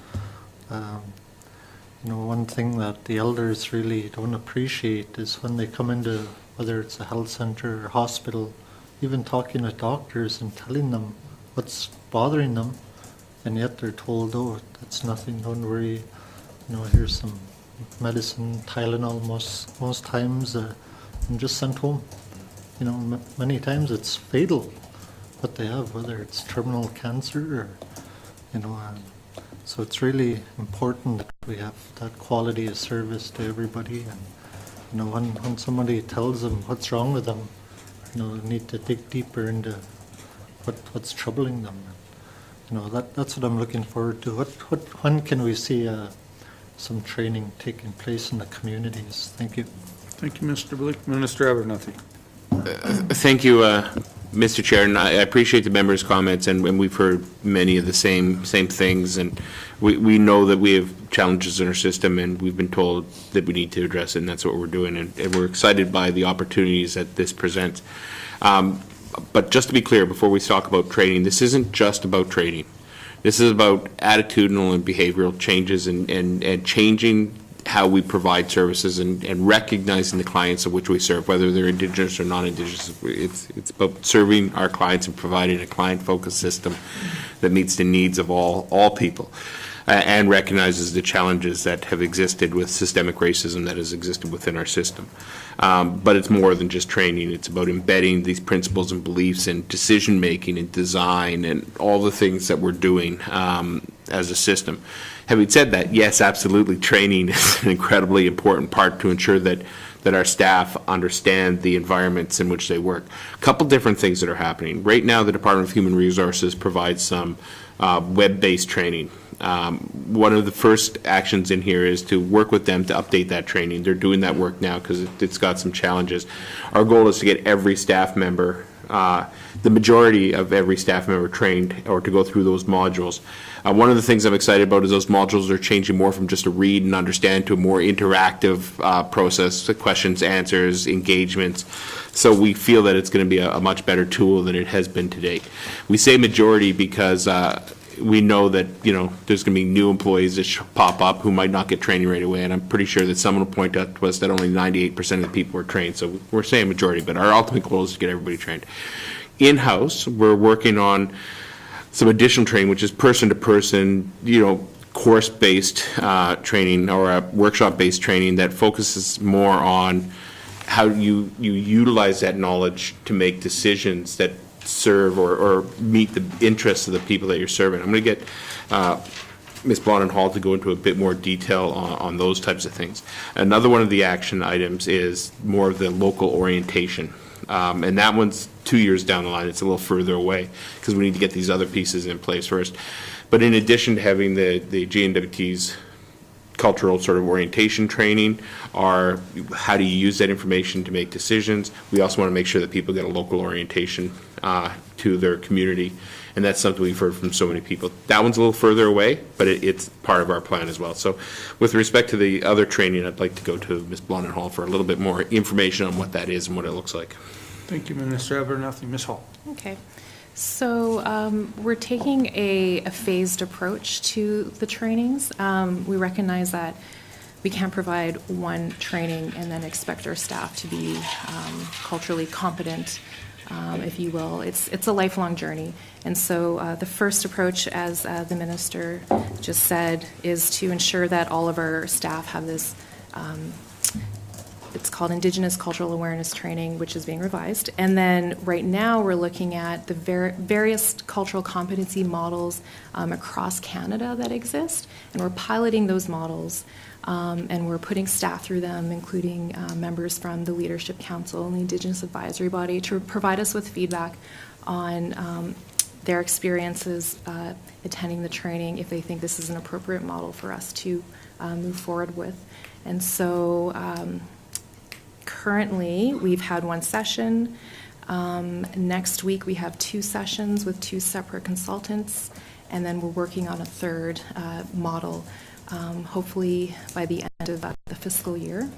One thing that the elders really don't appreciate is when they come into, whether it's a health center or hospital, even talking with doctors and telling them what's bothering them, and yet they're told, oh, that's nothing, don't worry, here's some medicine, Tylenol most times, and just sent home. Many times it's fatal what they have, whether it's terminal cancer or, so it's really important that we have that quality of service to everybody. And, when somebody tells them what's wrong with them, they need to dig deeper into what's troubling them. That's what I'm looking forward to. When can we see some training taking place in the communities? Thank you. Thank you, Mr. Blake. Minister Abernethy. Thank you, Mr. Chair, and I appreciate the members' comments, and we've heard many of the same things, and we know that we have challenges in our system, and we've been told that we need to address it, and that's what we're doing, and we're excited by the opportunities that this presents. But just to be clear, before we talk about training, this isn't just about training. This is about attitudinal and behavioral changes and changing how we provide services and recognizing the clients of which we serve, whether they're Indigenous or non-Indigenous. It's about serving our clients and providing a client-focused system that meets the needs of all people and recognizes the challenges that have existed with systemic racism that has existed within our system. But it's more than just training. It's about embedding these principles and beliefs and decision-making and design and all the things that we're doing as a system. Having said that, yes, absolutely, training is an incredibly important part to ensure that our staff understand the environments in which they work. A couple different things that are happening. Right now, the Department of Human Resources provides some web-based training. One of the first actions in here is to work with them to update that training. They're doing that work now because it's got some challenges. Our goal is to get every staff member, the majority of every staff member trained or to go through those modules. One of the things I'm excited about is those modules are changing more from just a read and understand to a more interactive process, questions, answers, engagements. So we feel that it's going to be a much better tool than it has been to date. We say majority because we know that, there's going to be new employees that pop up who might not get training right away, and I'm pretty sure that someone will point out to us that only 98% of the people are trained. So we're saying majority, but our ultimate goal is to get everybody trained. In-house, we're working on some additional training, which is person-to-person, course-based training or workshop-based training that focuses more on how you utilize that knowledge to make decisions that serve or meet the interests of the people that you're serving. I'm going to get Ms. Blondin Hall to go into a bit more detail on those types of things. Another one of the action items is more of the local orientation. And that one's 2 years down the line. It's a little further away because we need to get these other pieces in place first. But in addition to having the GNWT's cultural sort of orientation training, or how do you use that information to make decisions, we also want to make sure that people get a local orientation to their community. And that's something we've heard from so many people. That one's a little further away, but it's part of our plan as well. So with respect to the other training, I'd like to go to Ms. Blondin Hall for a little bit more information on what that is and what it looks like. Thank you, Minister Abernethy. Ms. Hall. Okay. So we're taking a phased approach to the trainings. We recognize that we can't provide one training and then expect our staff to be culturally competent, if you will. It's a lifelong journey. And so the first approach, as the minister just said, is to ensure that all of our staff have this it's called Indigenous Cultural Awareness Training, which is being revised. And then right now we're looking at the various cultural competency models across Canada that exist. And we're piloting those models and we're putting staff through them, including members from the Leadership Council and the Indigenous Advisory Body, to provide us with feedback on their experiences attending the training, if they think this is an appropriate model for us to move forward with. And so currently, we've had one session. Next week, we have 2 sessions with 2 separate consultants, and then we're working on a third model, hopefully by the end end of the fiscal year.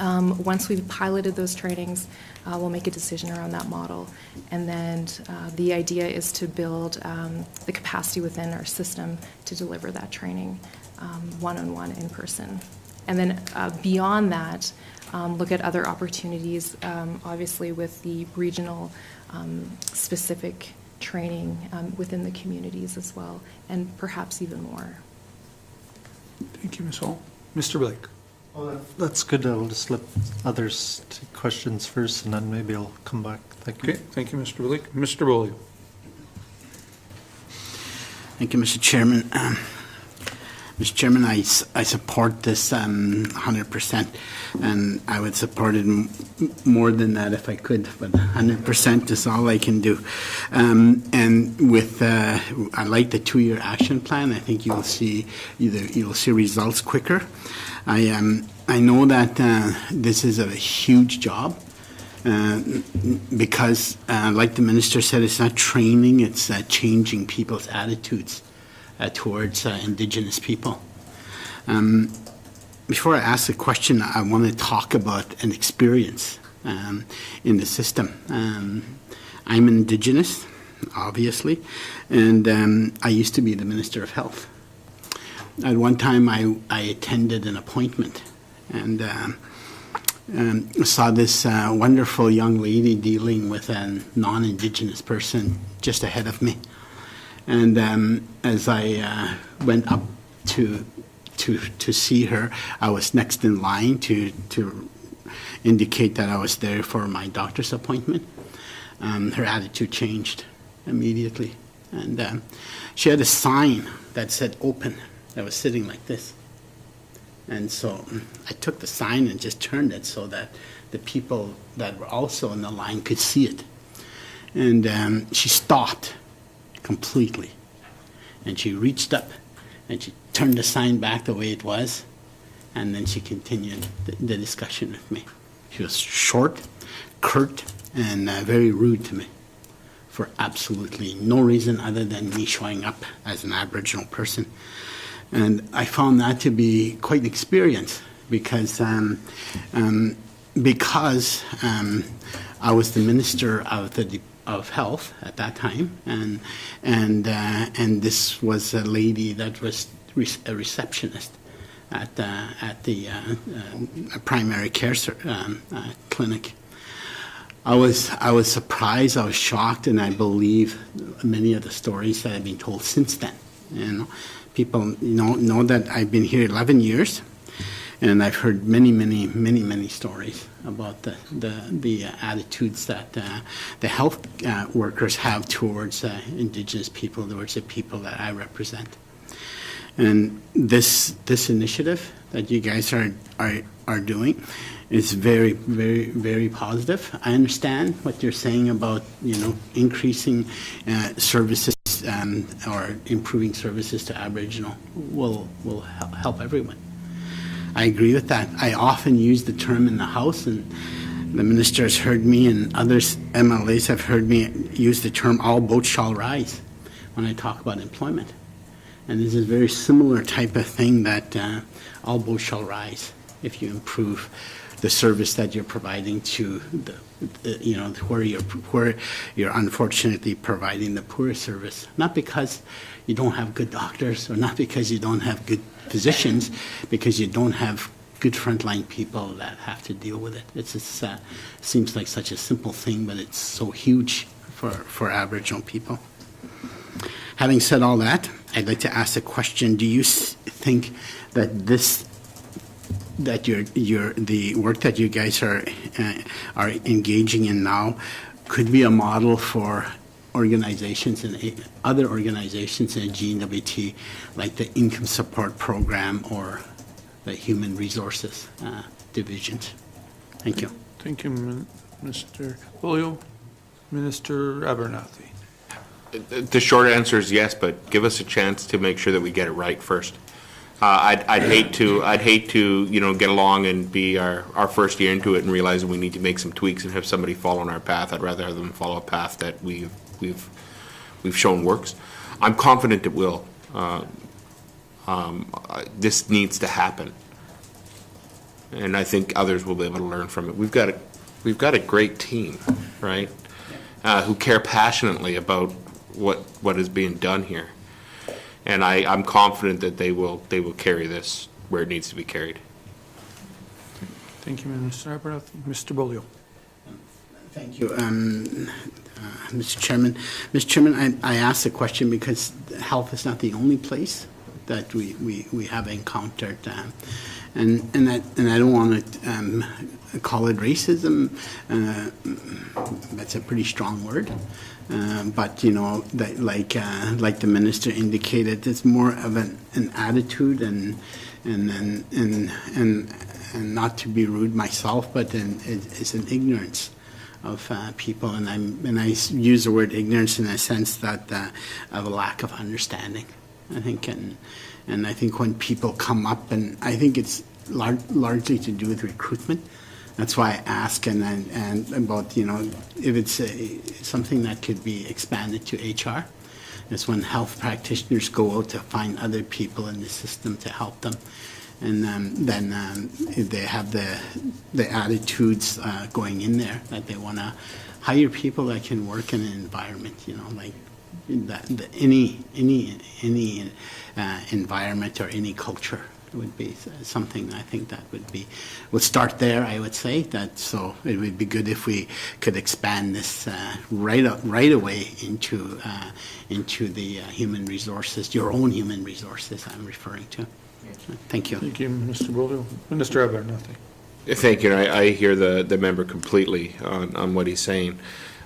Once we've piloted those trainings, we'll make a decision around that model. And then the idea is to build the capacity within our system to deliver that training one-on-one in person. And then beyond that, look at other opportunities, obviously with the regional specific training within the communities as well, and perhaps even more. Thank you, Ms. Hall. Mr. Blake. Well, that's good. I'll just let others take questions first, and then maybe I'll come back. Thank you. Okay, thank you, Mr. Blake. Mr. Bolio. Thank you, Mr. Chairman. Mr. Chairman, I support this 100%, and I would support it more than that if I could, but 100% is all I can do. And with, I like the 2-year action plan. I think you'll see results quicker. I know that this is a huge job. Because, like the minister said, it's not training, it's changing people's attitudes towards Indigenous people. Before I ask the question, I want to talk about an experience in the system. I'm Indigenous, obviously, and I used to be the Minister of Health. At one time, I attended an appointment and saw this wonderful young lady dealing with a non-Indigenous person just ahead of me. And as I went up to see her, I was next in line to indicate that I was there for my doctor's appointment. Her attitude changed immediately. And she had a sign that said open, that was sitting like this. And so I took the sign and just turned it so that the people that were also in the line could see it. And she stopped completely. And she reached up and she turned the sign back the way it was. And then she continued the discussion with me. She was short, curt, and very rude to me for absolutely no reason other than me showing up as an Aboriginal person. And I found that to be quite an experience because I was the Minister of Health at that time, and this was a lady that was a receptionist at the primary care clinic. I was surprised, I was shocked, and I believe many of the stories that have been told since then. You know, people know that I've been here 11 years, and I've heard many stories about the attitudes that the health workers have towards Indigenous people, towards the people that I represent. And this initiative that you guys are doing is very positive. I understand what you're saying about increasing services or improving services to Aboriginal will help everyone. I agree with that. I often use the term in the House, and the minister has heard me, and others MLAs have heard me use the term "all boats shall rise" when I talk about employment. And this is a very similar type of thing that all boats shall rise if you improve the service that you're providing to where you're unfortunately providing the poorest service. Not because you don't have good doctors or not because you don't have good physicians, because you don't have good frontline people that have to deal with it. It seems like such a simple thing, but it's so huge for Aboriginal people. Having said all that, I'd like to ask a question. Do you think that the work that you guys are engaging in now could be a model for organizations and other organizations in GNWT, like the Income Support Program or the Human Resources divisions? Thank you. Thank you, Mr. Bolio. Minister Abernethy. The short answer is yes, but give us a chance to make sure that we get it right first. I'd hate to get along and be our first year into it and realize that we need to make some tweaks and have somebody follow on our path. I'd rather have them follow a path that we've shown works. I'm confident it will. This needs to happen. and I think others will be able to learn from it. We've got a great team, right, who care passionately about what is being done here, and I'm confident that they will carry this where it needs to be carried. Thank you, Minister Abernethy. Mr. Bolio. Thank you, Mr. Chairman. Mr. Chairman, I asked the question because health is not the only place that we have encountered, and I don't want to call it racism. That's a pretty strong word, but you know, that like the minister indicated, it's more of an attitude and not to be rude myself, but it's an ignorance of people, and I use the word ignorance in a sense that of a lack of understanding. I think, and I think when people come up, and I think it's largely to do with recruitment. That's why I ask, and about, you know, if it's something that could be expanded to HR. It's when health practitioners go out to find other people in the system to help them. And then if they have the attitudes going in there that they want to hire people that can work in an environment, you know, like any environment or any culture would be something I think that would start there. I would say that, so it would be good if we could expand this right away into the human resources, your own human resources I'm referring to. Thank you. Thank you, Mr. Bolio. Minister Abernethy. Thank you. I hear the member completely on what he's saying.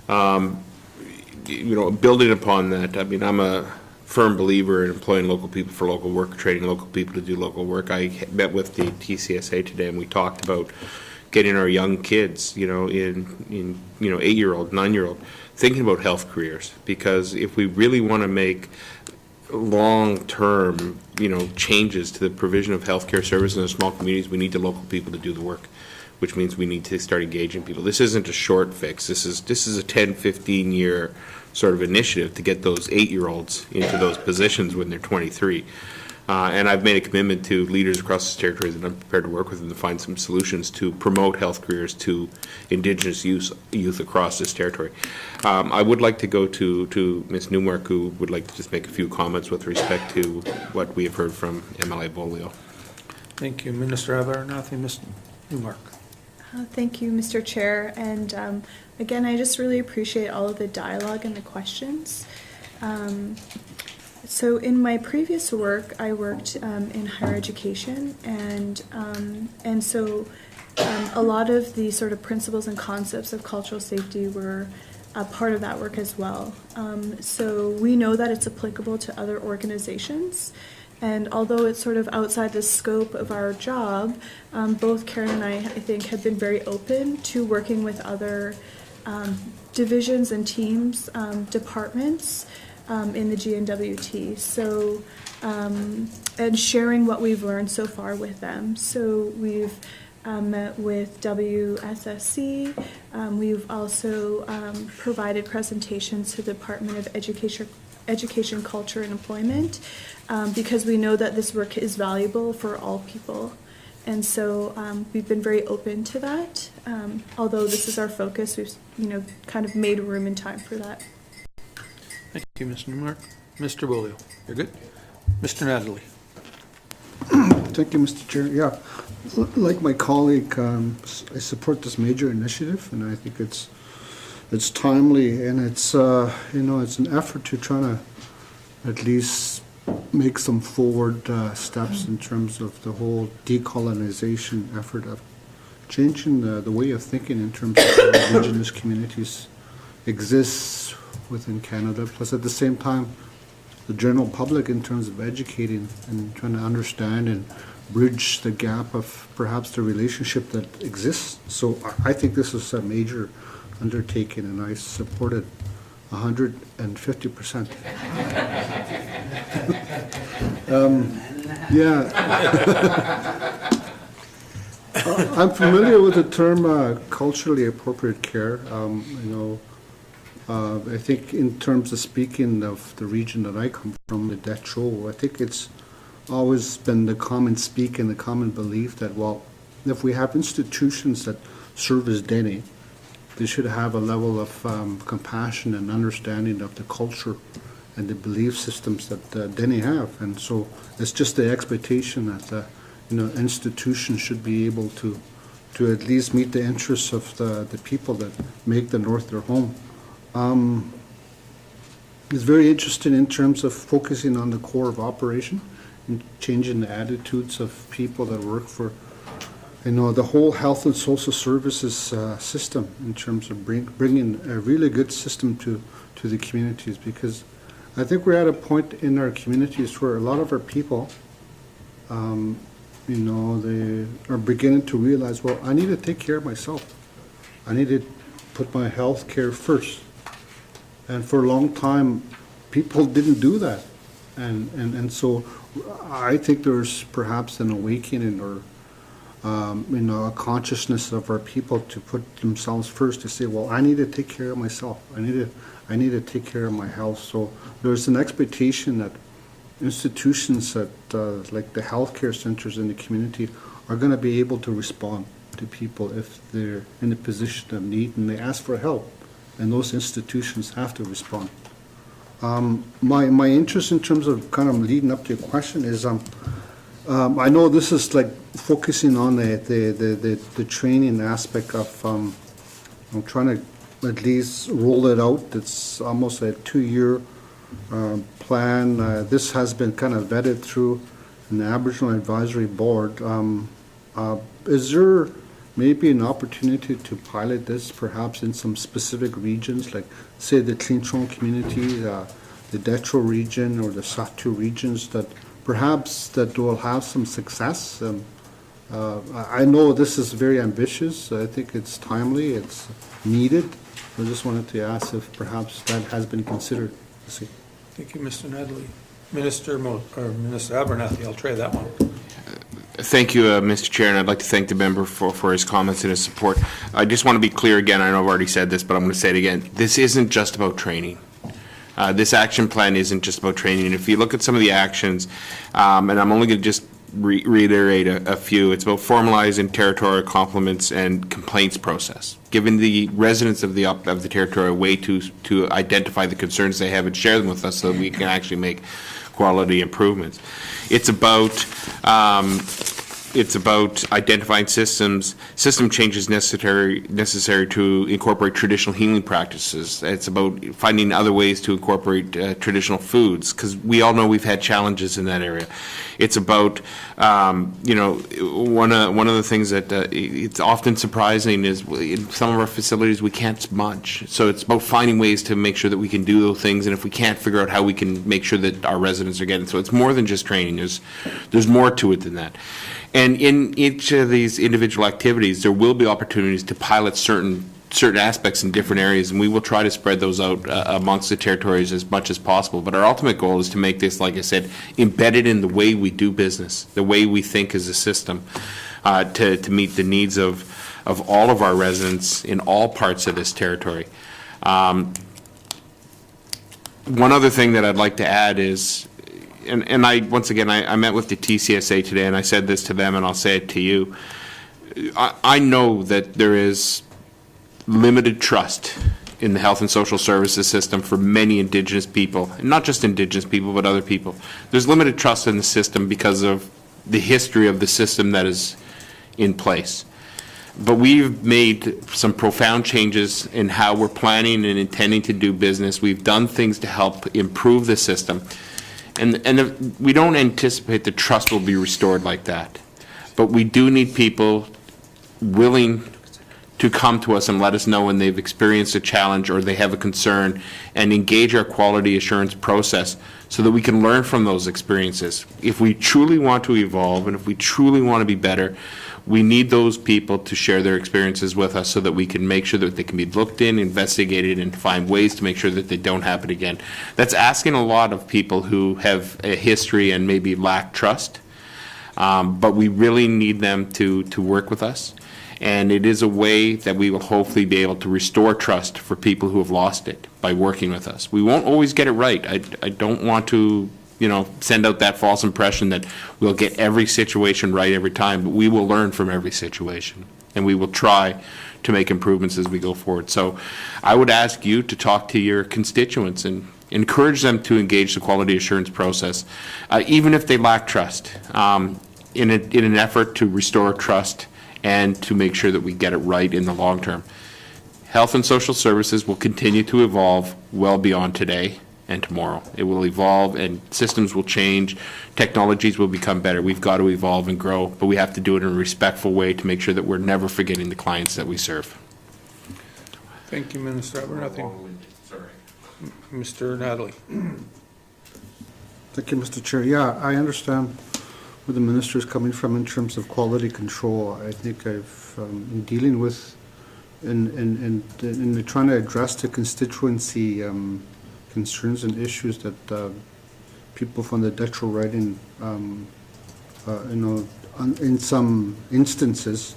You know, building upon that, I mean, I'm a firm believer in employing local people for local work, training local people to do local work. I met with the TCSA today, and we talked about getting our young kids, you know, in 8-year-old, 9-year-old, thinking about health careers, because if we really want to make long-term, you know, changes to the provision of healthcare services in small communities, we need the local people to do the work, which means we need to start engaging people. This isn't a short fix. This is a 10, 15-year sort of initiative to get those 8-year-olds into those positions when they're 23. And I've made a commitment to leaders across this territory that I'm prepared to work with them to find some solutions to promote health careers to Indigenous youth across this territory. I would like to go to Ms. Newmark, who would like to just make a few comments with respect to what we have heard from MLA Bolio. Thank you, Minister Abernethy. Ms. Newmark. Thank you, Mr. Chair. And again, I just really appreciate all of the dialogue and the questions. So in my previous work, I worked in higher education, and so a lot of the sort of principles and concepts of cultural safety were a part of that work as well. So we know that it's applicable to other organizations. And although it's sort of outside the scope of our job, both Karen and I think, have been very open to working with other divisions and teams, departments in the GNWT. So, and sharing what we've learned so far with them. So we've met with WSSC. We've also provided presentations to the Department of Education, Culture, and Employment, because we know that this work is valuable for all people. And so we've been very open to that. Although this is our focus, we've kind of made room and time for that. Thank you, Ms. Newmark. Mr. Bolio, you're good? Mr. Natalie. Thank you, Mr. Chair. Yeah, like my colleague, I support this major initiative, and I think it's timely, and it's it's an effort to try to at least make some forward steps in terms of the whole decolonization effort of changing the way of thinking in terms of how Indigenous communities exist within Canada, plus at the same time the general public in terms of educating and trying to understand and bridge the gap of perhaps the relationship that exists. So I think this is a major undertaking, and I support it 150%. Yeah. I'm familiar with the term culturally appropriate care. I think in terms of speaking of the region that I come from, the Dutch Shoal, I think it's always been the common speak and the common belief that, well, if we have institutions that serve as Dene, they should have a level of compassion and understanding of the culture and the belief systems that Dene have. And so it's just the expectation that, institutions should be able to at least meet the interests of the people that make the North their home. It's very interesting in terms of focusing on the core of operation and changing the attitudes of people that work for, the whole health and social services system, in terms of bringing a really good system to the communities, because I think we're at a point in our communities where a lot of our people, they are beginning to realize, well, I need to take care of myself. I need to put my health care first. And for a long time, people didn't do that. And so I think there's perhaps an awakening or, a consciousness of our people to put themselves first, to say, well, I need to take care of myself. I need to take care of my health. So there's an expectation that institutions that, like the healthcare centers in the community, are going to be able to respond to people if they're in a position of need and they ask for help. And those institutions have to respond. My interest in terms of kind of leading up to your question is, I know this is like focusing on the training aspect of, I'm trying to at least roll it out. It's almost a 2-year plan. This has been kind of vetted through an Aboriginal Advisory Board. Is there maybe an opportunity to pilot this perhaps in some specific regions, like say the Clinchon community, the Detro region or the Satu regions, that perhaps that will have some success? I know this is very ambitious. I think it's timely, it's needed. I just wanted to ask if perhaps that has been considered. Thank you, Mr. Nedley. Minister Abernethy, I'll try that one. Thank you, Mr. Chair, and I'd like to thank the member for his comments and his support. I just want to be clear again, I know I've already said this, but I'm going to say it again. This isn't just about training. This action plan isn't just about training. If you look at some of the actions, and I'm only going to just reiterate a few, it's about formalizing territorial compliments and complaints process, giving the residents of the territory a way to identify the concerns they have and share them with us so that we can actually make quality improvements. It's about identifying system changes necessary to incorporate traditional healing practices. It's about finding other ways to incorporate traditional foods, because we all know we've had challenges in that area. It's about, one of the things that it's often surprising is in some of our facilities we can't smudge. So it's about finding ways to make sure that we can do those things, and if we can't, figure out how we can make sure that our residents are getting. So it's more than just training. There's more to it than that. And in each of these individual activities, there will be opportunities to pilot certain aspects in different areas, and we will try to spread those out amongst the territories as much as possible. But our ultimate goal is to make this, like I said, embedded in the way we do business, the way we think as a system, to meet the needs of all of our residents in all parts of this territory. One other thing that I'd like to add is, and I met with the TCSA today, and I said this to them, and I'll say it to you. I know that there is limited trust in the health and social services system for many Indigenous people, and not just Indigenous people, but other people. There's limited trust in the system because of the history of the system that is in place. But we've made some profound changes in how we're planning and intending to do business. We've done things to help improve the system. And we don't anticipate the trust will be restored like that. But we do need people willing to come to us and let us know when they've experienced a challenge or they have a concern, and engage our quality assurance process so that we can learn from those experiences. If we truly want to evolve and if we truly want to be better, we need those people to share their experiences with us so that we can make sure that they can be looked in, investigated, and find ways to make sure that they don't happen again. That's asking a lot of people who have a history and maybe lack trust, but we really need them to work with us. And it is a way that we will hopefully be able to restore trust for people who have lost it by working with us. We won't always get it right. I don't want to send out that false impression that we'll get every situation right every time, but we will learn from every situation, and we will try to make improvements as we go forward. So I would ask you to talk to your constituents and encourage them to engage the quality assurance process, even if they lack trust, in an effort to restore trust and to make sure that we get it right in the long term. Health and social services will continue to evolve well beyond today and tomorrow. It will evolve, and systems will change. Technologies will become better. We've got to evolve and grow, but we have to do it in a respectful way to make sure that we're never forgetting the clients that we serve. Thank you, Minister Abernethy. Sorry. Mr. Natalie. Thank you, Mr. Chair. Yeah, I understand where the minister is coming from in terms of quality control. I think I've in dealing with in trying to address the constituency concerns and issues that people from the electoral writing, in some instances,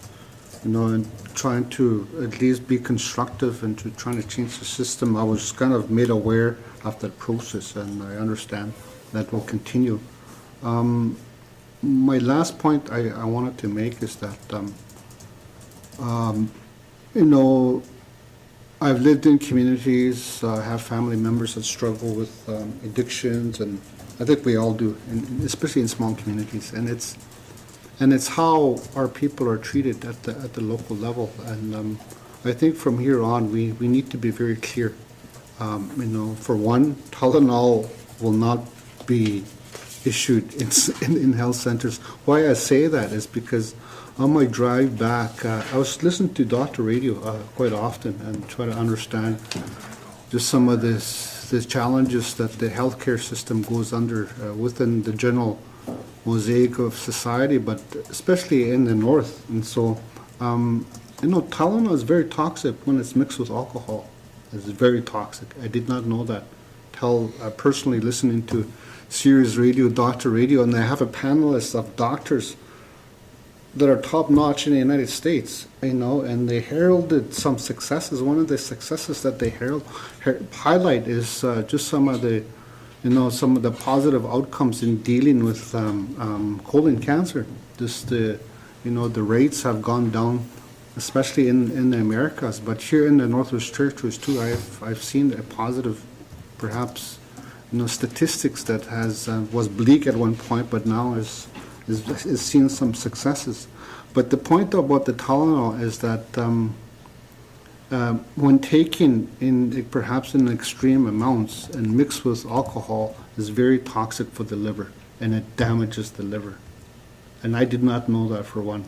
and trying to at least be constructive and to trying to change the system. I was kind of made aware of that process, and I understand that will continue. My last point I wanted to make is that, I've lived in communities, have family members that struggle with addictions, and I think we all do, especially in small communities. And it's how our people are treated at the local level. And I think from here on, we need to be very clear. For one, Tylenol will not be issued in health centers. Why I say that is because on my drive back, I was listening to Dr. Radio quite often and try to understand just some of the challenges that the healthcare system goes under within the general mosaic of society, but especially in the north. And so, Tylenol is very toxic when it's mixed with alcohol. It's very toxic. I did not know that till personally listening to Sirius Radio, Dr. Radio, and they have a panelist of doctors that are top-notch in the United States, and they heralded some successes. One of the successes that they highlight is just some of the positive outcomes in dealing with colon cancer. Just the rates have gone down, especially in the Americas, but here in the Northwest Territories too, I've seen a positive, perhaps, statistics that was bleak at one point, but now is seeing some successes. But the point about the Tylenol is that when taken in perhaps in extreme amounts and mixed with alcohol, is very toxic for the liver, and it damages the liver. And I did not know that, for one.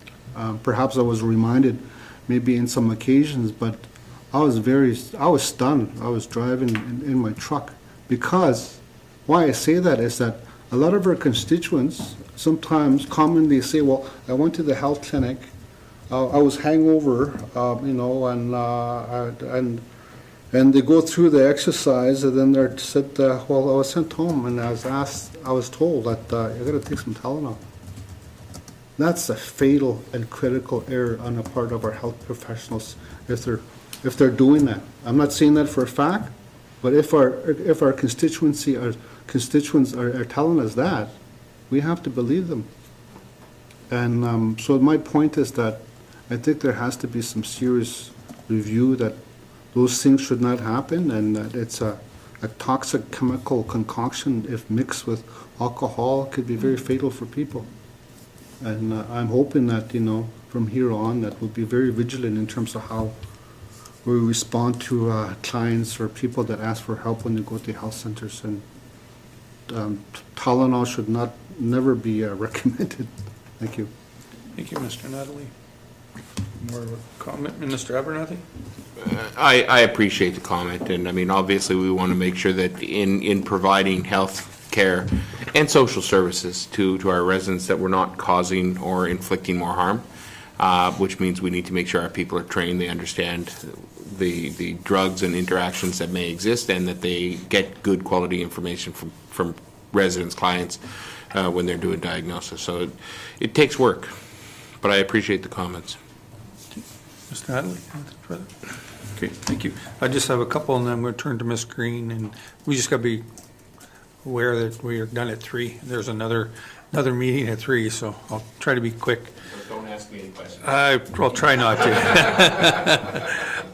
Perhaps I was reminded maybe in some occasions, but I was stunned. I was driving in my truck, because why I say that is that a lot of our constituents sometimes commonly say, well, I went to the health clinic, I was hangover, and they go through the exercise, and then they're said, well, I was sent home, and I was told that I got to take some Tylenol. That's a fatal and critical error on the part of our health professionals if they're doing that. I'm not saying that for a fact, but if our constituents are telling us that, we have to believe them. And so my point is that I think there has to be some serious review that those things should not happen, and that it's a toxic chemical concoction, if mixed with alcohol, could be very fatal for people. And I'm hoping that, from here on, that we'll be very vigilant in terms of how we respond to clients or people that ask for help when they go to health centers. And Tylenol should never be recommended. Thank you. Thank you, Mr. Natalie. More of a comment, Minister Abernethy? I appreciate the comment, and obviously we want to make sure that in providing health care and social services to our residents, that we're not causing or inflicting more harm, which means we need to make sure our people are trained, they understand the drugs and interactions that may exist, and that they get good quality information from residents, clients, when they're doing diagnosis. So it takes work, but I appreciate the comments. Mr. Natalie, anything further? Okay, thank you. I just have a couple, and then I'm going to turn to Ms. Green, and we just got to be aware that we are done at 3. There's another meeting at 3, so I'll try to be quick. Don't ask me any questions. I'll try not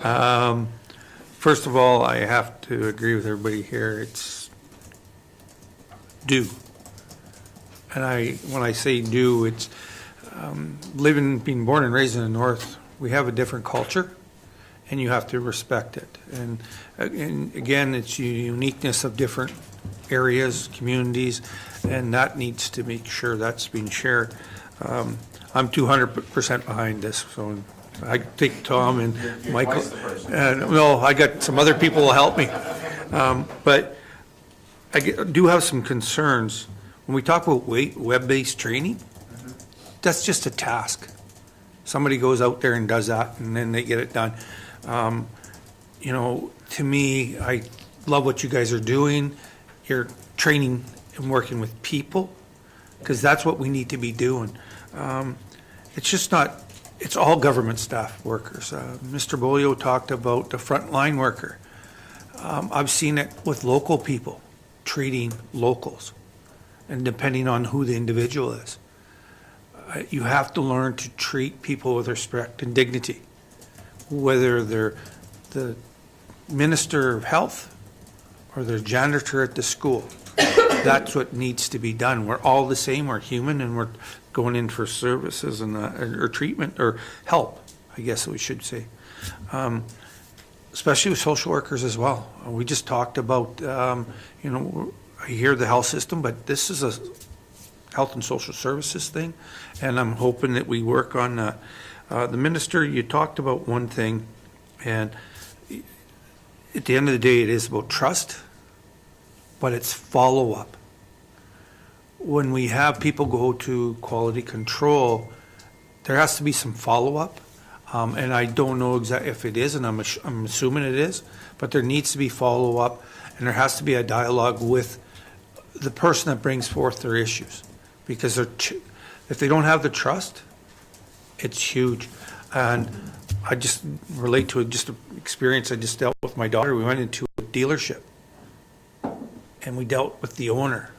to. First of all, I have to agree with everybody here. It's due. And when I say due, it's being born and raised in the North, we have a different culture, and you have to respect it. And again, it's the uniqueness of different areas, communities, and that needs to make sure that's being shared. I'm 200% behind this, so I think Tom and Michael. No, I got some other people will help me. But I do have some concerns. When we talk about web-based training, that's just a task. Somebody goes out there and does that, and then they get it done. You know, to me, I love what you guys are doing. You're training and working with people, because that's what we need to be doing. It's just not, it's all government staff workers. Mr. Bolio talked about the frontline worker. I've seen it with local people, treating locals, and depending on who the individual is. You have to learn to treat people with respect and dignity, whether they're the minister of health or the janitor at the school. That's what needs to be done. We're all the same. We're human, and we're going in for services and or treatment or help, I guess we should say. Especially with social workers as well. We just talked about, you know, I hear the health system, but this is a health and social services thing, and I'm hoping that we work on the minister. You talked about one thing, and at the end of the day, it is about trust, but it's follow-up. When we have people go to quality control, there has to be some follow-up, and I don't know exactly if it is, and I'm assuming it is, but there needs to be follow-up, and there has to be a dialogue with the person that brings forth their issues, because if they don't have the trust, it's huge. And I just relate to just an experience I just dealt with my daughter. We went into a dealership, and we dealt with the owner,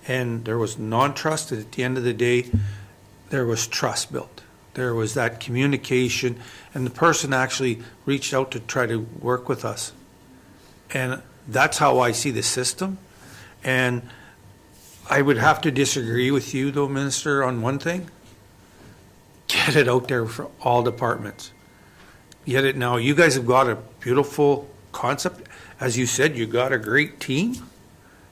and there was non-trust, and at the end of the day, there was trust built. There was that communication, and the person actually reached out to try to work with us. And that's how I see the system. And I would have to disagree with you, though, Minister, on one thing. Get it out there for all departments. Get it now. You guys have got a beautiful concept. As you said, you got a great team.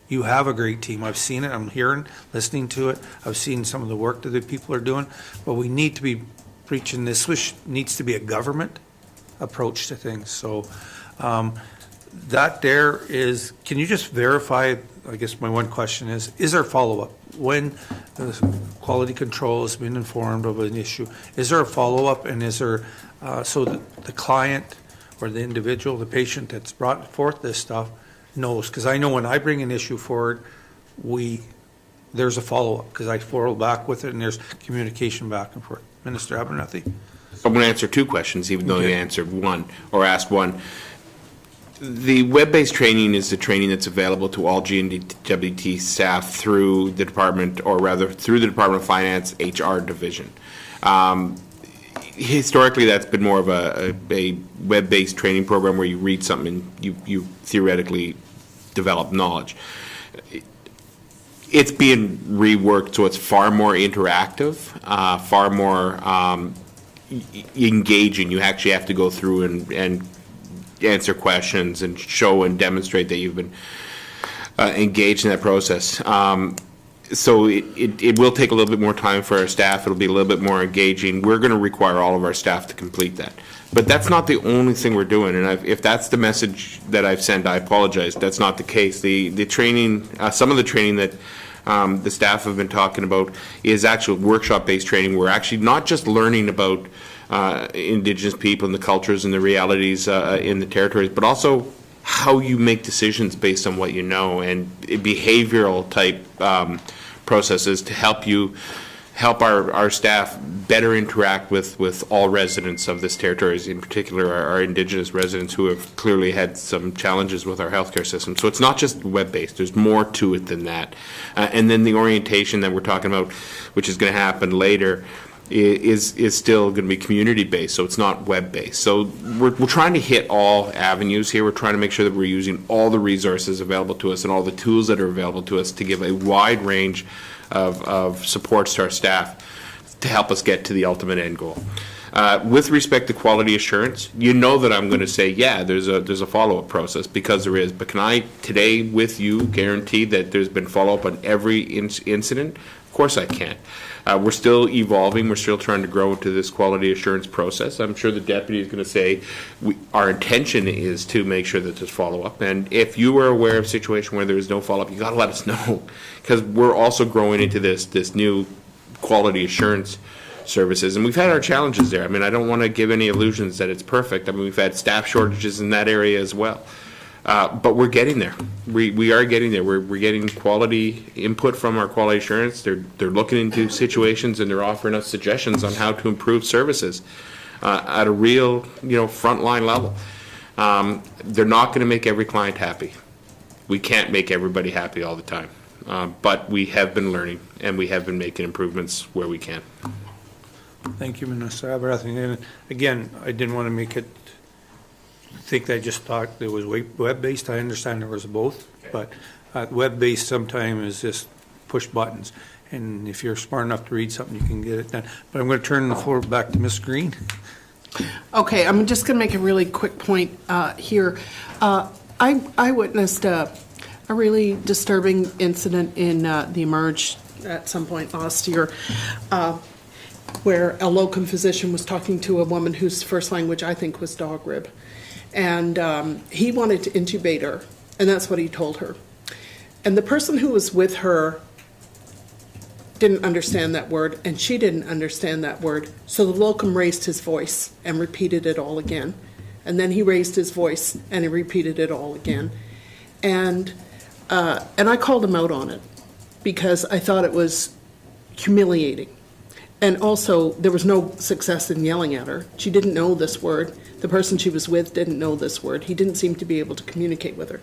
You have a great team. I've seen it. I'm hearing, listening to it. I've seen some of the work that the people are doing. But we need to be preaching this, which needs to be a government approach to things. So that there is, can you just verify, I guess my one question is there follow-up? When the quality control has been informed of an issue, is there a follow-up, and is there, so that the client or the individual, the patient that's brought forth this stuff knows? Because I know when I bring an issue forward, there's a follow-up, because I follow back with it, and there's communication back and forth. Minister Abernethy? I'm going to answer two questions, even though you answered one, or asked one. The web-based training is the training that's available to all GNWT staff through the department, or rather through the Department of Finance HR division. Historically, that's been more of a web-based training program where you read something and you theoretically develop knowledge. It's being reworked, so it's far more interactive, far more engaging. You actually have to go through and answer questions and show and demonstrate that you've been engaged in that process. So it will take a little bit more time for our staff. It'll be a little bit more engaging. We're going to require all of our staff to complete that. But that's not the only thing we're doing. And if that's the message that I've sent, I apologize. That's not the case. The training, some of the training that the staff have been talking about is actual workshop-based training. We're actually not just learning about Indigenous people and the cultures and the realities in the territories, but also how you make decisions based on what you know, and behavioral type processes to help you help our staff better interact with all residents of this territory, in particular our Indigenous residents who have clearly had some challenges with our healthcare system. So it's not just web-based, there's more to it than that. And then the orientation that we're talking about, which is going to happen later, is still going to be community-based, so it's not web-based. So we're trying to hit all avenues here. We're trying to make sure that we're using all the resources available to us and all the tools that are available to us to give a wide range of supports to our staff to help us get to the ultimate end goal. With respect to quality assurance, you know that I'm going to say, yeah, there's a follow-up process, because there is. But can I today with you guarantee that there's been follow-up on every incident? Of course I can't. We're still evolving. We're still trying to grow into this quality assurance process. I'm sure the deputy is going to say our intention is to make sure that there's follow-up. And if you are aware of a situation where there is no follow-up, you got to let us know, because we're also growing into this new quality assurance services. And we've had our challenges there. I mean, I don't want to give any illusions that it's perfect. I mean, we've had staff shortages in that area as well. But we're getting there. We are getting there. We're getting quality input from our quality assurance. They're looking into situations and they're offering us suggestions on how to improve services at a real, frontline level. They're not going to make every client happy. We can't make everybody happy all the time. But we have been learning and we have been making improvements where we can. Thank you, Minister Abernethy. And again, I didn't want to make it think that I just thought it was web-based. I understand there was both, but web-based sometimes is just push buttons. And if you're smart enough to read something, you can get it done. But I'm going to turn the floor back to Ms. Green. Okay, I'm just going to make a really quick point here. I witnessed a really disturbing incident in the Emerge at some point last year, where a locum physician was talking to a woman whose first language, I think, was dog rib. And he wanted to intubate her, and that's what he told her. And the person who was with her didn't understand that word, and she didn't understand that word. So the locum raised his voice and repeated it all again. And then he raised his voice and he repeated it all again. And I called him out on it because I thought it was humiliating. And also, there was no success in yelling at her. She didn't know this word. The person she was with didn't know this word. He didn't seem to be able to communicate with her.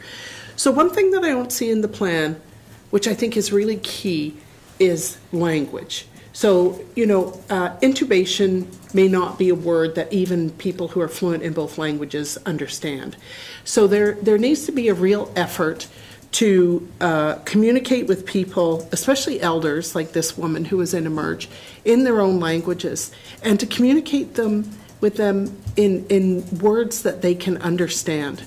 So one thing that I don't see in the plan, which I think is really key, is language. So, intubation may not be a word that even people who are fluent in both languages understand. So there needs to be a real effort to communicate with people, especially elders like this woman who was in Emerge, in their own languages, and to communicate with them in words that they can understand.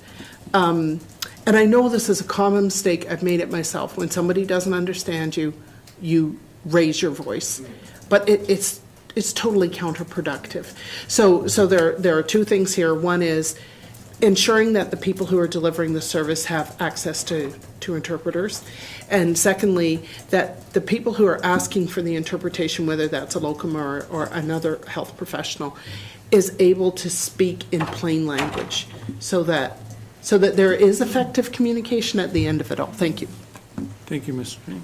And I know this is a common mistake. I've made it myself. When somebody doesn't understand you, you raise your voice. But it's totally counterproductive. So there are two things here. One is ensuring that the people who are delivering the service have access to interpreters. And secondly, that the people who are asking for the interpretation, whether that's a locum or another health professional, is able to speak in plain language so that there is effective communication at the end of it all. Thank you. Thank you, Ms. Green.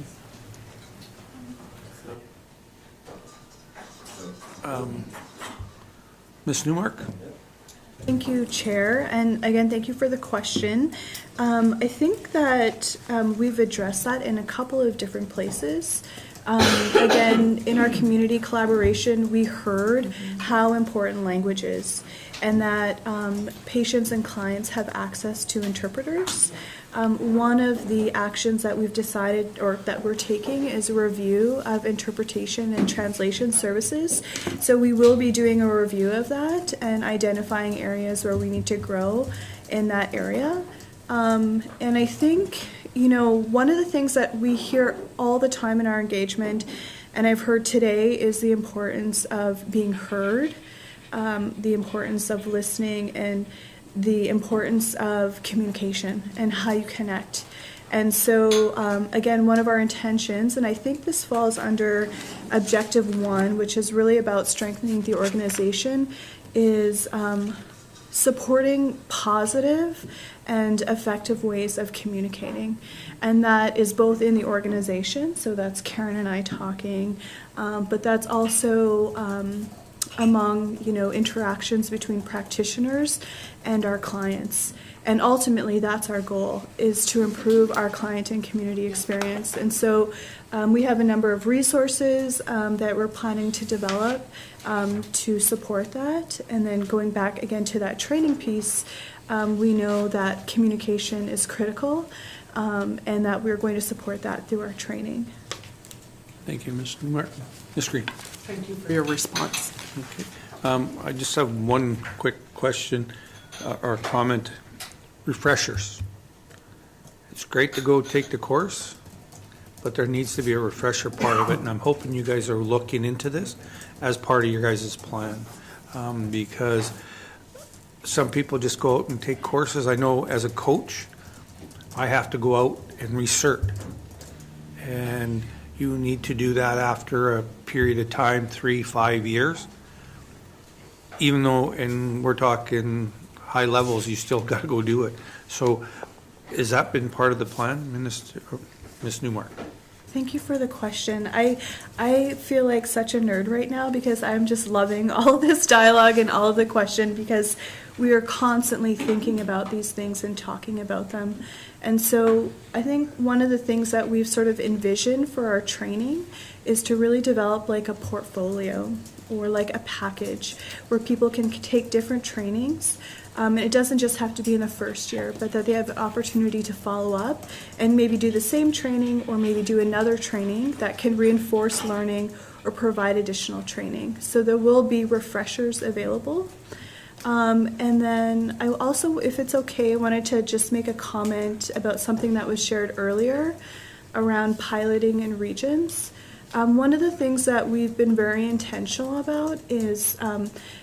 Ms. Newmark? Thank you, Chair, and again, thank you for the question. I think that we've addressed that in a couple of different places. Again, in our community collaboration, we heard how important language is and that patients and clients have access to interpreters. One of the actions that we've decided or that we're taking is a review of interpretation and translation services. So we will be doing a review of that and identifying areas where we need to grow in that area. And I think, one of the things that we hear all the time in our engagement, and I've heard today, is the importance of being heard, the importance of listening, and the importance of communication and how you connect. And so, again, one of our intentions, and I think this falls under Objective 1, which is really about strengthening the organization, is supporting positive and effective ways of communicating. And that is both in the organization, so that's Karen and I talking, but that's also among, interactions between practitioners and our clients. And ultimately, that's our goal, is to improve our client and community experience. And so we have a number of resources that we're planning to develop to support that. And then going back again to that training piece, we know that communication is critical and that we're going to support that through our training. Thank you, Ms. Newmark. Ms. Green. Thank you for your response. Okay. I just have one quick question or comment. Refreshers. It's great to go take the course, but there needs to be a refresher part of it, and I'm hoping you guys are looking into this as part of your guys' plan, because some people just go out and take courses. I know as a coach, I have to go out and recert, and you need to do that after a period of time, 3-5 years, even though, and we're talking high levels, you still got to go do it. So has that been part of the plan, Ms. Newmark? Thank you for the question. I feel like such a nerd right now because I'm just loving all of this dialogue and all of the question, because we are constantly thinking about these things and talking about them. And so I think one of the things that we've sort of envisioned for our training is to really develop like a portfolio or like a package where people can take different trainings. And it doesn't just have to be in the first year, but that they have the opportunity to follow up and maybe do the same training or maybe do another training that can reinforce learning or provide additional training. So there will be refreshers available. And then I also, if it's okay, I wanted to just make a comment about something that was shared earlier around piloting in regions. One of the things that we've been very intentional about is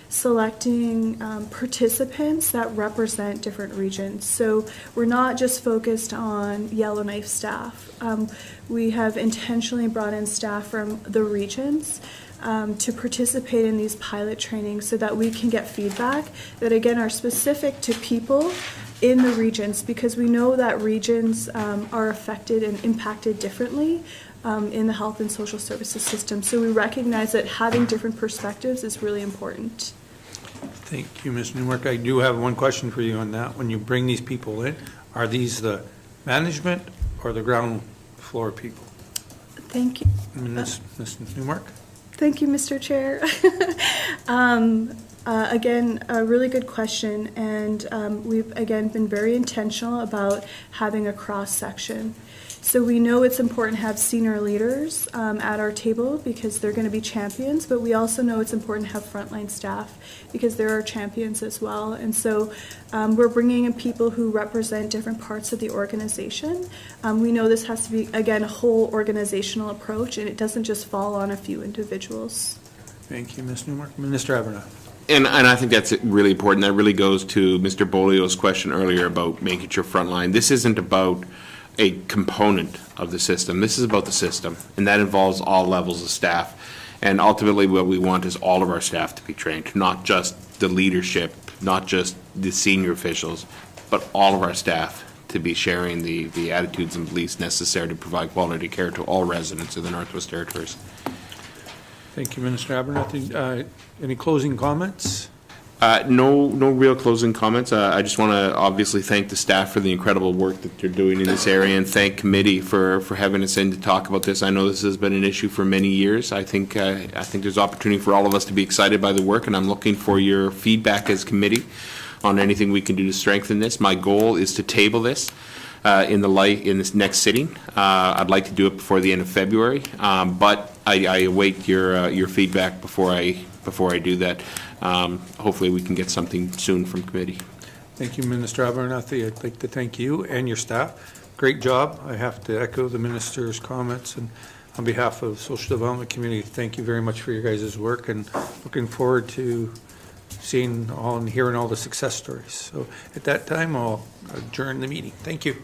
selecting participants that represent different regions. So we're not just focused on Yellowknife staff. We have intentionally brought in staff from the regions to participate in these pilot trainings so that we can get feedback that, again, are specific to people in the regions, because we know that regions are affected and impacted differently in the health and social services system. So we recognize that having different perspectives is really important. Thank you, Ms. Newmark. I do have one question for you on that. When you bring these people in, are these the management or the ground floor people? Thank you. Ms. Newmark? Thank you, Mr. Chair. Again, a really good question, and we've, again, been very intentional about having a cross-section. So we know it's important to have senior leaders at our table because they're going to be champions, but we also know it's important to have frontline staff because there are champions as well. And so we're bringing in people who represent different parts of the organization. We know this has to be, again, a whole organizational approach, and it doesn't just fall on a few individuals. Thank you, Ms. Newmark. Minister Abernethy. And I think that's really important. That really goes to Mr. Bolio's question earlier about making sure frontline. This isn't about a component of the system. This is about the system, and that involves all levels of staff. And ultimately what we want is all of our staff to be trained, not just the leadership, not just the senior officials, but all of our staff to be sharing the attitudes and beliefs necessary to provide quality care to all residents of the Northwest Territories. Thank you, Minister Abernethy. Any closing comments? No real closing comments. I just want to obviously thank the staff for the incredible work that they're doing in this area, and thank committee for having us in to talk about this. I know this has been an issue for many years. I think there's opportunity for all of us to be excited by the work, and I'm looking for your feedback as committee on anything we can do to strengthen this. My goal is to table this in this next sitting. I'd like to do it before the end of February, but I await your feedback before I do that. Hopefully we can get something soon from committee. Thank you, Minister Abernethy. I'd like to thank you and your staff. Great job. I have to echo the minister's comments, and on behalf of the Social Development Committee, thank you very much for your guys' work, and looking forward to seeing all and hearing all the success stories. So at that time, I'll adjourn the meeting. Thank you.